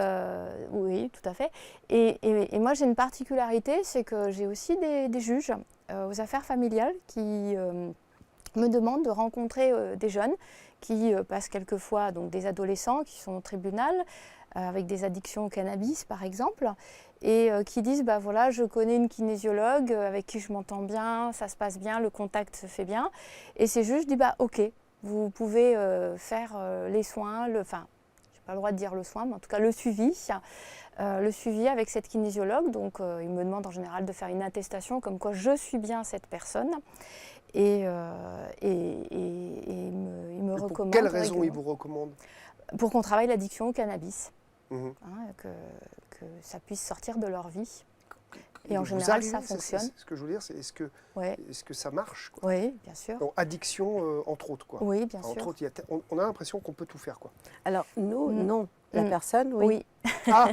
oui, tout à fait. Et moi j'ai une particularité, c'est que j'ai aussi des juges aux affaires familiales qui me demandent de rencontrer des jeunes qui passent quelquefois, donc des adolescents qui sont au tribunal avec des addictions au cannabis par exemple, et qui disent bah voilà, je connais une kinésiologue avec qui je m'entends bien, ça se passe bien, le contact se fait bien, et ces juges disent bah ok, vous pouvez faire les soins, enfin j'ai pas le droit de dire le soin, mais en tout cas le suivi avec cette kinésiologue, donc ils me demandent en général de faire une attestation comme quoi je suis bien cette personne. Et il me recommande.
Pour quelles raisons il vous recommande?
Pour qu'on travaille l'addiction au cannabis, que ça puisse sortir de leur vie. Et en général, ça fonctionne.
Ce que je veux dire, c'est est-ce que ça marche, quoi?
Oui, bien sûr.
Donc, addiction, entre autres, quoi.
Oui, bien
Entre
sûr.
autres, on a l'impression qu'on peut tout faire, quoi.
Alors, nous, non. La personne, oui.
Ah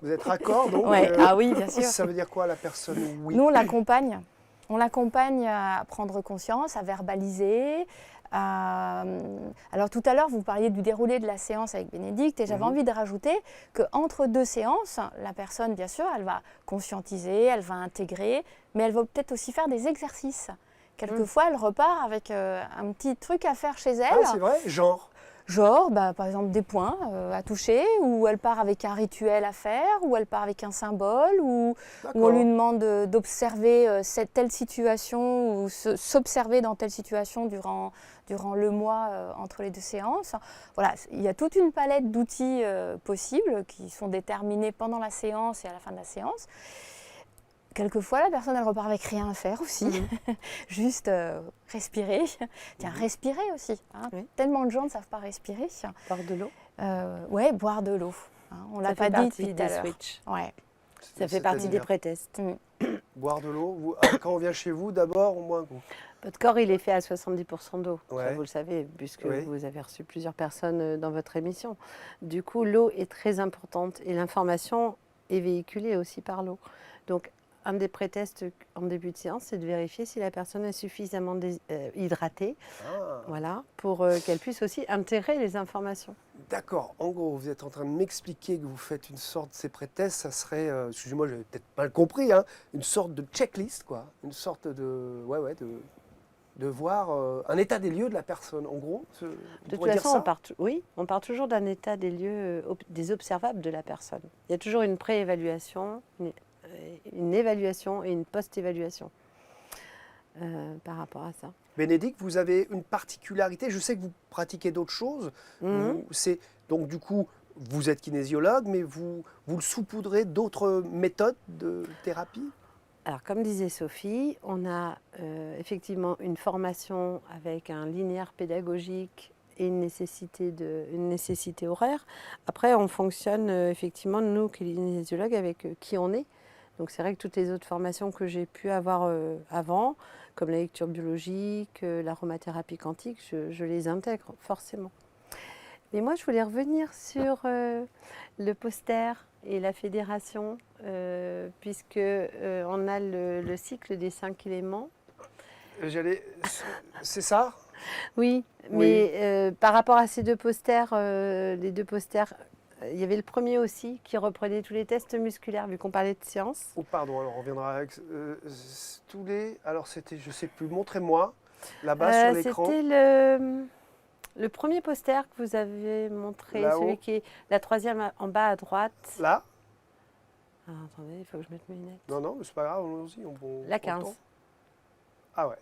vous êtes raccord, donc
Ah oui, bien sûr.
Ça veut dire quoi, la personne? Oui.
Nous, on l'accompagne. On l'accompagne à prendre conscience, à verbaliser. Alors tout à l'heure, vous parliez du déroulé de la séance avec Bénédicte et j'avais envie de rajouter qu'entre deux séances, la personne, bien sûr, elle va conscientiser, elle va intégrer, mais elle va peut-être aussi faire des exercices. Quelquefois, elle repart avec un petit truc à faire chez elle.
Ah, c'est vrai?
Genre, par exemple, des points à toucher, ou elle part avec un rituel à faire, ou elle part avec un symbole, ou on lui demande d'observer telle situation, ou s'observer dans telle situation durant le mois entre les deux séances. Voilà, il y a toute une palette d'outils possibles qui sont déterminés pendant la séance et à la fin de la séance. Quelquefois, la personne, elle repart avec rien à faire aussi, juste respirer. Tiens, respirer aussi. Oui. Tellement de gens ne savent pas respirer.
Boire de l'eau.
Oui, boire de l'eau. On l'a pas dit depuis tout à l'heure.
Ouais. Ça fait partie des pré-tests.
Boire de l'eau. Quand on vient chez vous, d'abord, au moins.
Votre corps, il est fait à 70% d'eau.
Ouais.
Ça, vous le savez, puisque vous avez reçu plusieurs personnes dans votre émission. Du coup, l'eau est très importante et l'information est véhiculée aussi par l'eau. Donc, un des pré-tests en début de séance, c'est de vérifier si la personne est suffisamment hydratée, voilà, pour qu'elle puisse aussi intégrer les informations.
D'accord. En gros, vous êtes en train de m'expliquer que vous faites une sorte de ces pré-tests, ça serait, excusez-moi, j'avais peut-être mal compris, une sorte de checklist, quoi, une sorte de voir un état des lieux de la personne, en gros.
De toute façon, on part toujours d'un état des lieux, des observables de la personne. Il y a toujours une pré-évaluation, une évaluation et une post-évaluation. par rapport à ça.
Bénédicte, vous avez une particularité. Je sais que vous pratiquez d'autres choses.
Mhm.
Donc du coup, vous êtes kinésiologue, mais vous le saupoudrez d'autres méthodes de thérapie?
Alors, comme disait Sophie, on a effectivement une formation avec un linéaire pédagogique et une nécessité horaire. Après, on fonctionne effectivement, nous, kinésiologues, avec qui on est. Donc, c'est vrai que toutes les autres formations que j'ai pu avoir avant, comme la lecture biologique, l'aromathérapie quantique, je les intègre forcément. Mais moi, je voulais revenir sur le poster et la fédération, puisque on a le cycle des 5 éléments.
C'est ça?
Oui, mais par rapport à ces deux posters, les deux posters, il y avait le premier aussi qui reprenait tous les tests musculaires, vu qu'on parlait de science.
Oh pardon, alors on reviendra avec tous les... Alors c'était, je sais plus, montrez-moi, là-bas sur l'écran.
C'était le premier poster que vous avez montré,
Là-haut.
celui qui est la troisième en bas à droite.
Là?
Ah, attendez, il faut que je mette mes lunettes.
Non, non, mais c'est pas grave, allons-y.
La 15.
entend. Ah ouais.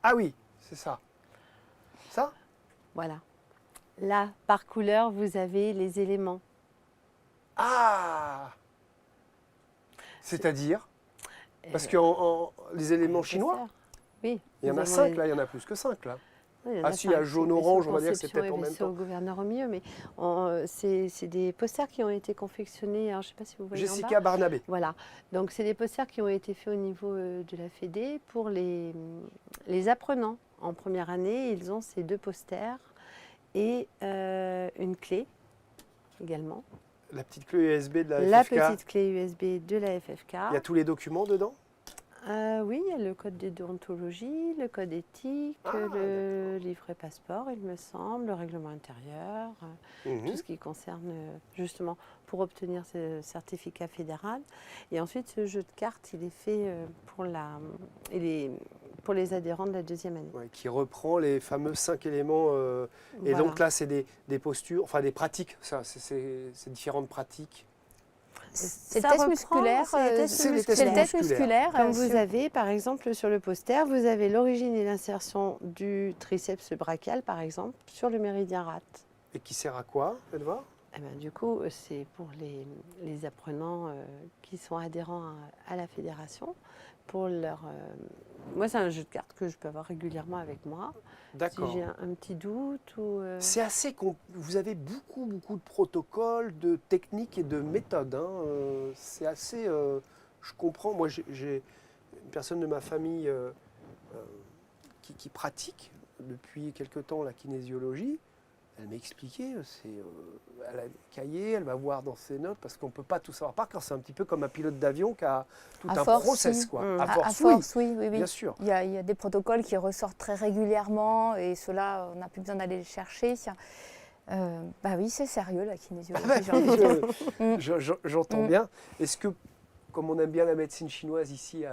Ah oui, c'est ça. Ça?
Voilà. Là, par couleur, vous avez les éléments.
Ah! C'est-à-dire? Parce que les éléments chinois,
oui.
il y en
nous
a
avons
5
les-
là, il y en a plus que 5 là.
Oui, il y en
Ah
a
si, il y a
cinq.
jaune-orange,
Vaisseau
on va dire que c'est
conception
peut-être
et
en même
vaisseau
temps.
gouverneur au milieu, mais c'est des posters qui ont été confectionnés, alors je ne sais pas si vous voyez en bas.
Jessica Barnabé.
Voilà, donc c'est des posters qui ont été faits au niveau de la Fédé pour les apprenants. En première année, ils ont ces 2 posters et une clé également.
La petite clé USB de la
La
FFK.
petite clé USB de la FFK.
Il y a tous les documents dedans?
Oui, il y a le code de déontologie, le code éthique, le livret passeport, il me semble, le règlement intérieur, tout ce qui concerne justement pour obtenir ce certificat fédéral. Et ensuite, ce jeu de cartes, il est fait pour les adhérents de la 2e année.
Ouais, qui reprend les fameux 5 éléments. Et
Voilà.
donc là, c'est des postures, enfin des pratiques, ça, c'est différentes pratiques.
C'est le
Ça
test
reprend,
musculaire.
c'est les tests
c'est les tests
C'est le test
musculaires.
musculaire.
Comme vous
sur-
avez, par exemple, sur le poster, vous avez l'origine et l'insertion du triceps brachial, par exemple, sur le méridien rate.
Et qui sert à quoi, faites voir?
Eh ben, du coup, c'est pour les apprenants qui sont adhérents à la fédération. Pour leur, moi, c'est un jeu de cartes que je peux avoir régulièrement avec moi. Si
D'accord.
j'ai un petit doute ou...
C'est assez... Vous avez beaucoup de protocoles, de techniques et de méthodes. Hein. C'est assez... je comprends. Moi, j'ai une personne de ma famille qui pratique depuis quelque temps la kinésiologie. Elle m'a expliqué, elle a des cahiers, elle va voir dans ses notes, parce qu'on ne peut pas tout savoir par cœur. C'est un petit peu comme un pilote d'avion qui a tout
À
un
force,
process.
oui.
Quoi.
Mm.
À
À
force,
force, oui,
bien sûr.
Il y a des protocoles qui ressortent très régulièrement et ceux-là, on n'a plus besoin d'aller les chercher. Bah oui, c'est sérieux la kinésiologie. j'ai envie de dire.
J'entends
Mm.
bien. Est-ce que, comme on aime bien la médecine chinoise ici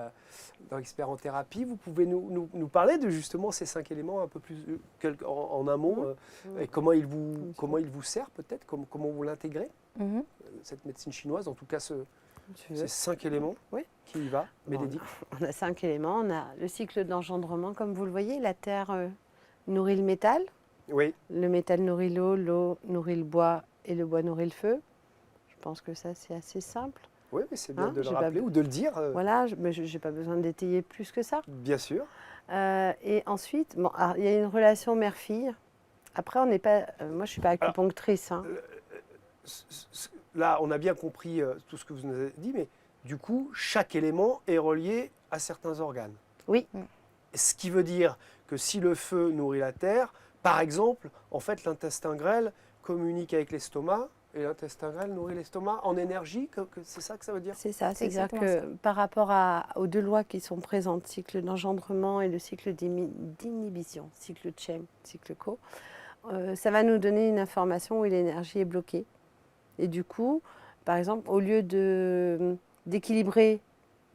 dans Expert en thérapie, vous pouvez nous parler de justement ces 5 éléments un peu plus en amont et comment ils vous servent peut-être, comment vous l'intégrez,
Mhm.
cette médecine chinoise, en tout cas
tu veux.
ces 5 éléments
Oui.
qui y va,
Bon,
Bénédicte.
On a 5 éléments. On a le cycle d'engendrement, comme vous le voyez. La terre nourrit le métal.
Oui,
Le métal nourrit l'eau nourrit le bois et le bois nourrit le feu. Je pense que ça, c'est assez simple.
oui, mais c'est bien
Hein,
de le
j'ai pas
rappeler ou de le dire,
Voilà, mais je n'ai pas besoin de détailler plus que ça.
bien sûr.
Et ensuite, bon, alors, il y a une relation mère-fille. Après, on n'est pas. Moi, je ne suis pas acupunctrice. Hein.
Là, on a bien compris tout ce que vous nous avez dit, mais du coup, chaque élément est relié à certains organes.
Oui.
Ce qui veut dire que si le feu nourrit la terre, par exemple, en fait, l'intestin grêle communique avec l'estomac et l'intestin grêle nourrit l'estomac en énergie. C'est ça que ça veut dire?
C'est ça,
C'est
c'est-à-dire
exactement
que par rapport aux 2 lois qui sont présentes, cycle d'engendrement et le cycle d'inhibition, cycle Chen, cycle Co, ça va nous donner une information où l'énergie est bloquée. Et du coup, par exemple, au lieu d'équilibrer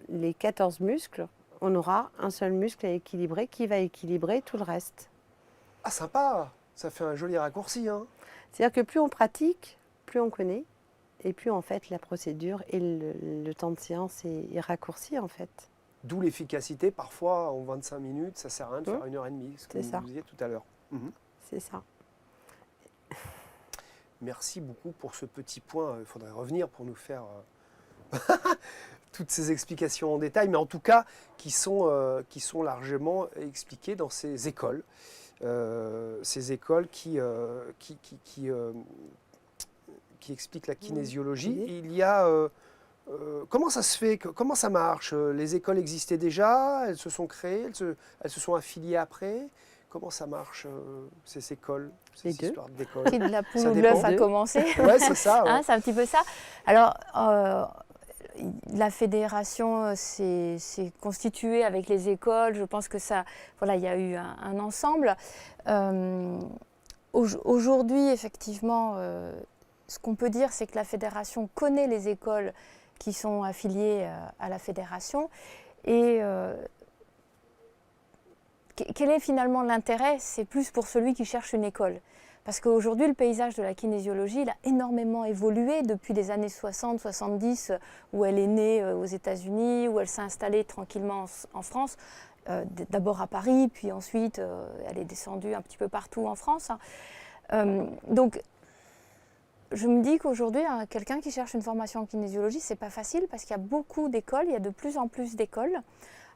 les 14 muscles, on aura un seul muscle à équilibrer qui va équilibrer tout le reste.
Ah, sympa! Ça fait un joli raccourci, hein?
C'est-à-dire que plus on pratique, plus on connaît, et plus en fait la procédure et le temps de séance est raccourci en fait.
D'où l'efficacité, parfois en 25 minutes, ça ne sert à rien de faire 1h30, ce que vous disiez tout à l'heure.
C'est ça.
Merci beaucoup pour ce petit point. Il faudrait revenir pour nous faire toutes ces explications en détail, mais en tout cas qui sont largement expliquées dans ces écoles. Qui expliquent la kinésiologie. Il y a... comment ça se fait? Comment ça marche? Les écoles existaient déjà? Elles se sont créées? Elles se sont affiliées après? Comment ça marche, ces écoles, ces histoires d'écoles?
Qui de la poule ou de l'œuf a commencé.
Ouais, c'est ça. Ouais.
Hein, c'est un petit peu ça. Alors, la fédération s'est constituée avec les écoles. Je pense que ça, voilà, il y a eu un ensemble. Aujourd'hui, effectivement, ce qu'on peut dire, c'est que la fédération connaît les écoles qui sont affiliées à la fédération. Et quel est finalement l'intérêt? C'est plus pour celui qui cherche une école. Parce qu'aujourd'hui, le paysage de la kinésiologie, il a énormément évolué depuis les années 60-70, où elle est née aux États-Unis, où elle s'est installée tranquillement en France, d'abord à Paris, puis ensuite elle est descendue un petit peu partout en France. Donc, je me dis qu'aujourd'hui, quelqu'un qui cherche une formation en kinésiologie, c'est pas facile parce qu'il y a beaucoup d'écoles, il y a de plus en plus d'écoles.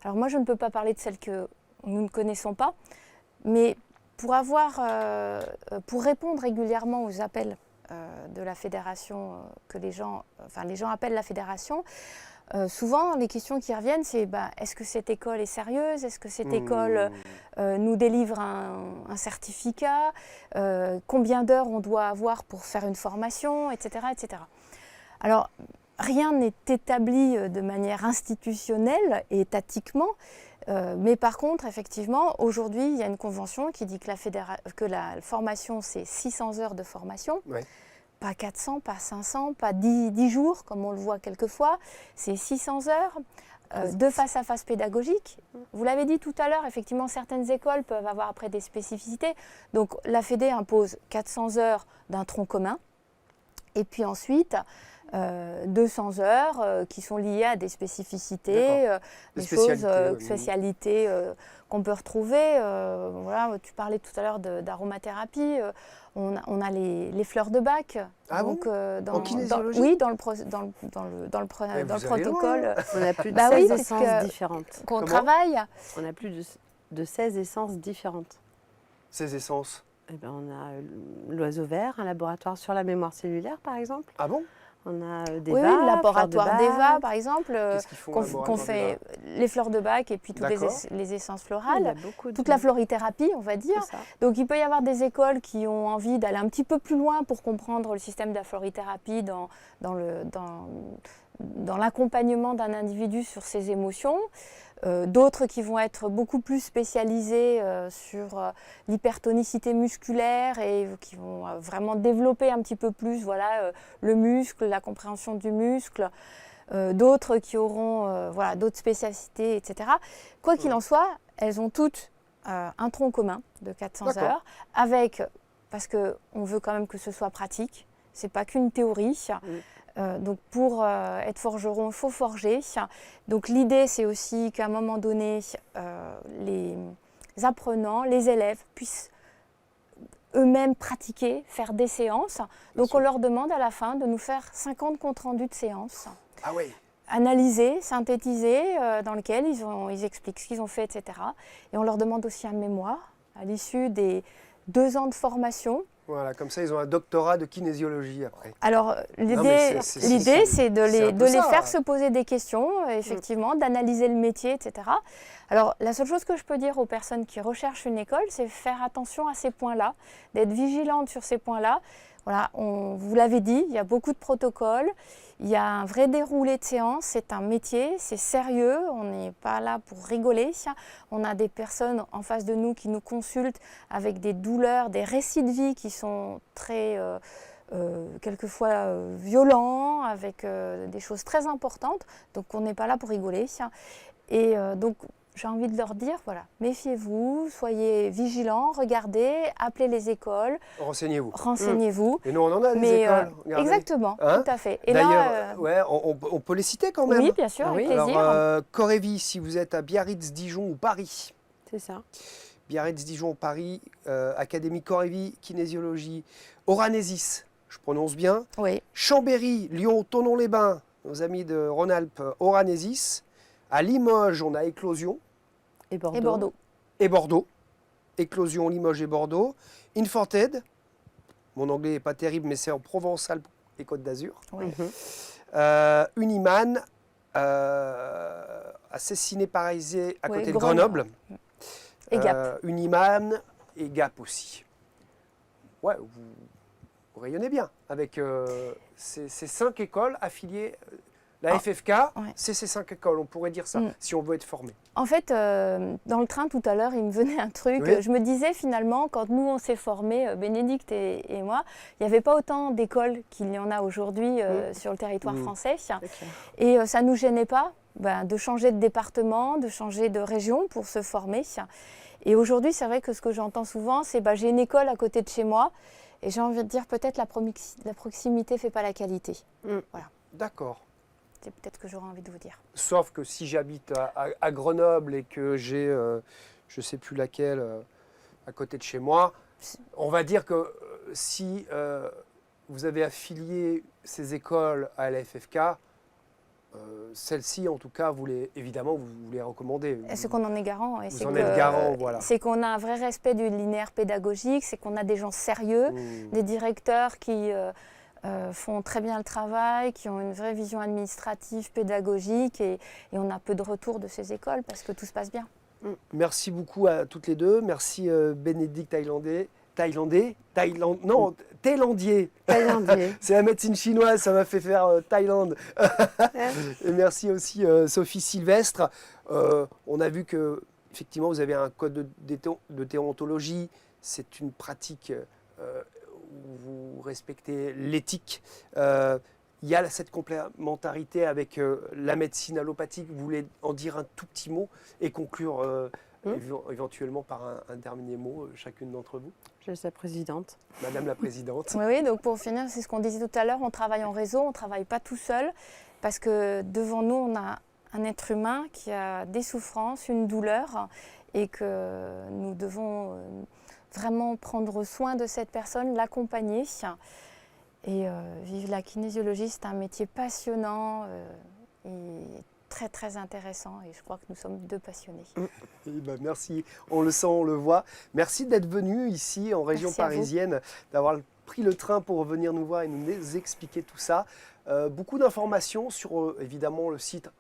Alors moi, je ne peux pas parler de celles que nous ne connaissons pas, mais pour répondre régulièrement aux appels de la fédération, que les gens appellent la fédération, souvent les questions qui reviennent, c'est est-ce que cette école est sérieuse? Est-ce que cette école nous délivre un certificat? Combien d'heures on doit avoir pour faire une formation, etc., etc. Alors, rien n'est établi de manière institutionnelle et étatiquement. Mais par contre, effectivement, aujourd'hui, il y a une convention qui dit que la formation, c'est 600 heures de formation, pas 400, pas 500, pas 10 jours, comme on le voit quelquefois, c'est 600 heures de face-à-face pédagogique. Vous l'avez dit tout à l'heure, effectivement, certaines écoles peuvent avoir après des spécificités. Donc, la Fédé impose 400 heures d'un tronc commun, et puis ensuite... 200 heures qui sont liées à des spécificités, des spécialités qu'on peut retrouver. Voilà, tu parlais tout à l'heure d'aromathérapie. On a les fleurs de bac.
Donc, en kinésiologie?
Oui, dans le protocole.
On a plus de 16 essences différentes.
Qu'on travaille.
On a plus de 16 essences différentes.
Ces essences?
On a l'oiseau vert, un laboratoire sur la mémoire cellulaire, par exemple.
Ah bon?
On a
le laboratoire d'Eva, par exemple, qu'on fait les fleurs de bac et puis toutes les essences florales, toute la florithérapie, on va dire. Donc il peut y avoir des écoles qui ont envie d'aller un petit peu plus loin pour comprendre le système de la florithérapie dans l'accompagnement d'un individu sur ses émotions. D'autres qui vont être beaucoup plus spécialisés sur l'hypertonicité musculaire et qui vont vraiment développer un petit peu plus le muscle, la compréhension du muscle. D'autres qui auront d'autres spécificités, etc. Quoi qu'il en soit, elles ont toutes un tronc commun de 400 heures, parce qu'on veut quand même que ce soit pratique, ce n'est pas qu'une théorie. Donc pour être forgeron, il faut forger. Donc l'idée, c'est aussi qu'à un moment donné, les apprenants, les élèves puissent eux-mêmes pratiquer, faire des séances. Donc on leur demande à la fin de nous faire 50 comptes rendus de séances.
Ah oui.
Analysés, synthétisés, dans lesquels ils expliquent ce qu'ils ont fait, etc. Et on leur demande aussi un mémoire à l'issue des 2 ans de formation.
Voilà, comme ça, ils ont un doctorat de kinésiologie après.
Alors, l'idée, c'est de les faire se poser des questions, effectivement, d'analyser le métier, etc. Alors, la seule chose que je peux dire aux personnes qui recherchent une école, c'est faire attention à ces points-là, d'être vigilante sur ces points-là. Voilà, vous l'avez dit, il y a beaucoup de protocoles, il y a un vrai déroulé de séance, c'est un métier, c'est sérieux, on n'est pas là pour rigoler. On a des personnes en face de nous qui nous consultent avec des douleurs, des récits de vie qui sont très, quelquefois violents, avec des choses très importantes, donc on n'est pas là pour rigoler. Et donc, j'ai envie de leur dire, voilà, méfiez-vous, soyez vigilants, regardez, appelez les écoles,
Renseignez-vous.
renseignez-vous.
Et nous, on en a des
Mais,
écoles. Regardez.
exactement,
Hein?
tout à fait. Et
D'ailleurs,
là,
ouais, on peut les citer quand même.
oui, bien sûr, avec
Alors,
plaisir.
Corévy, si vous êtes à Biarritz, Dijon ou Paris.
C'est ça.
Biarritz, Dijon, Paris, Académie Corévy, kinésiologie, Oranesis, je prononce bien.
Oui,
Chambéry, Lyon, Thonon-les-Bains, nos amis de Rhône-Alpes, Oranesis. À Limoges, on a Éclosion
Et Bordeaux.
et Bordeaux.
et Bordeaux. Éclosion, Limoges et Bordeaux. Inforted, mon anglais n'est pas terrible, mais c'est en Provence-Alpes et Côte d'Azur.
Oui.
Uniman, à Cessiné-Parisé, à
Oui,
côté de Grenoble.
Et Gap.
Uniman et Gap aussi. Ouais, vous rayonnez bien avec ces 5 écoles affiliées. La FFK,
ouais.
c'est ces 5 écoles, on pourrait dire ça, si on veut être formé.
En fait, dans le train tout à l'heure, il me venait un truc.
Oui.
Je me disais finalement, quand nous on s'est formés, Bénédicte et moi, il n'y avait pas autant d'écoles qu'il y en a aujourd'hui sur le territoire français.
Ok.
Et ça ne nous gênait pas de changer de département, de changer de région pour se former. Et aujourd'hui, c'est vrai que ce que j'entends souvent, c'est j'ai une école à côté de chez moi. Et j'ai envie de dire, peut-être la proximité ne fait pas la qualité. Voilà.
D'accord.
C'est peut-être ce que j'aurais envie de vous dire.
Sauf que si j'habite à Grenoble et que j'ai, je ne sais plus laquelle, à côté de chez moi, on va dire que si vous avez affilié ces écoles à la FFK, celles-ci, en tout cas, évidemment, vous les recommandez.
Est-ce qu'on en est garant? Et
Vous en êtes garant, voilà.
C'est qu'on a un vrai respect du linéaire pédagogique, c'est qu'on a des gens sérieux, des directeurs qui font très bien le travail, qui ont une vraie vision administrative, pédagogique, et on a peu de retour de ces écoles parce que tout se passe bien.
Merci beaucoup à toutes les deux. Merci Bénédicte Thaïlandais. Thaïlandier. C'est la médecine chinoise, ça m'a fait faire Thaïlande. Et merci aussi Sophie Sylvestre. On a vu que effectivement vous avez un code de déontologie. C'est une pratique où vous respectez l'éthique. Il y a cette complémentarité avec la médecine allopathique. Vous voulez en dire un tout petit mot et conclure éventuellement par un dernier mot, chacune d'entre vous.
Je suis la présidente.
Madame la Présidente.
Oui, donc pour finir, c'est ce qu'on disait tout à l'heure, on travaille en réseau, on ne travaille pas tout seul, parce que devant nous, on a un être humain qui a des souffrances, une douleur, et que nous devons vraiment prendre soin de cette personne, l'accompagner. Et vivre la kinésiologie, c'est un métier passionnant et très très intéressant, et je crois que nous sommes deux passionnés.
Eh ben, merci, on le sent, on le voit. Merci d'être venu ici en région parisienne, d'avoir pris le train pour venir nous voir et nous expliquer tout ça. Beaucoup d'informations sur évidemment le site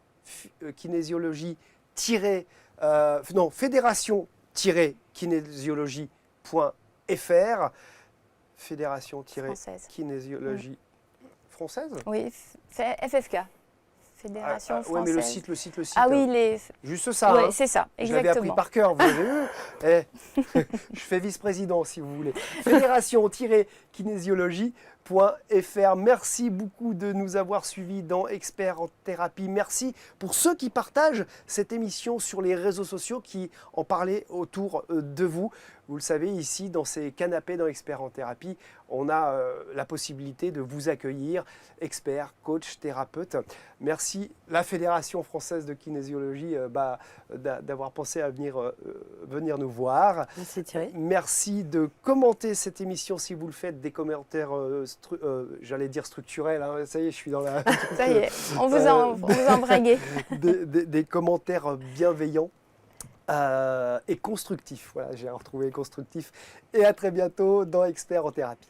fédération-kinésiologie.fr. Fédération-kinésiologie française.
Oui, FFK. Fédération française.
Oui, mais le site.
Ah oui,
juste ça.
Oui,
hein.
c'est ça,
Je l'avais appris
exactement.
par cœur, vous avez vu. Je fais vice-président si vous voulez. Fédération-kinésiologie.fr. Merci beaucoup de nous avoir suivis dans Experts en thérapie. Merci pour ceux qui partagent cette émission sur les réseaux sociaux, qui en parlaient autour de vous. Vous le savez, ici, dans ces canapés dans Experts en thérapie, on a la possibilité de vous accueillir, experts, coachs, thérapeutes. Merci la Fédération française de kinésiologie d'avoir pensé à venir nous voir.
Merci Thierry.
Merci de commenter cette émission si vous le faites, des commentaires, j'allais dire structurels, hein. Ça y est, je suis dans la...
Ça y est, on vous a embragué.
des commentaires bienveillants. Et constructif. Voilà, j'ai retrouvé constructif. Et à très bientôt dans Experts en thérapie.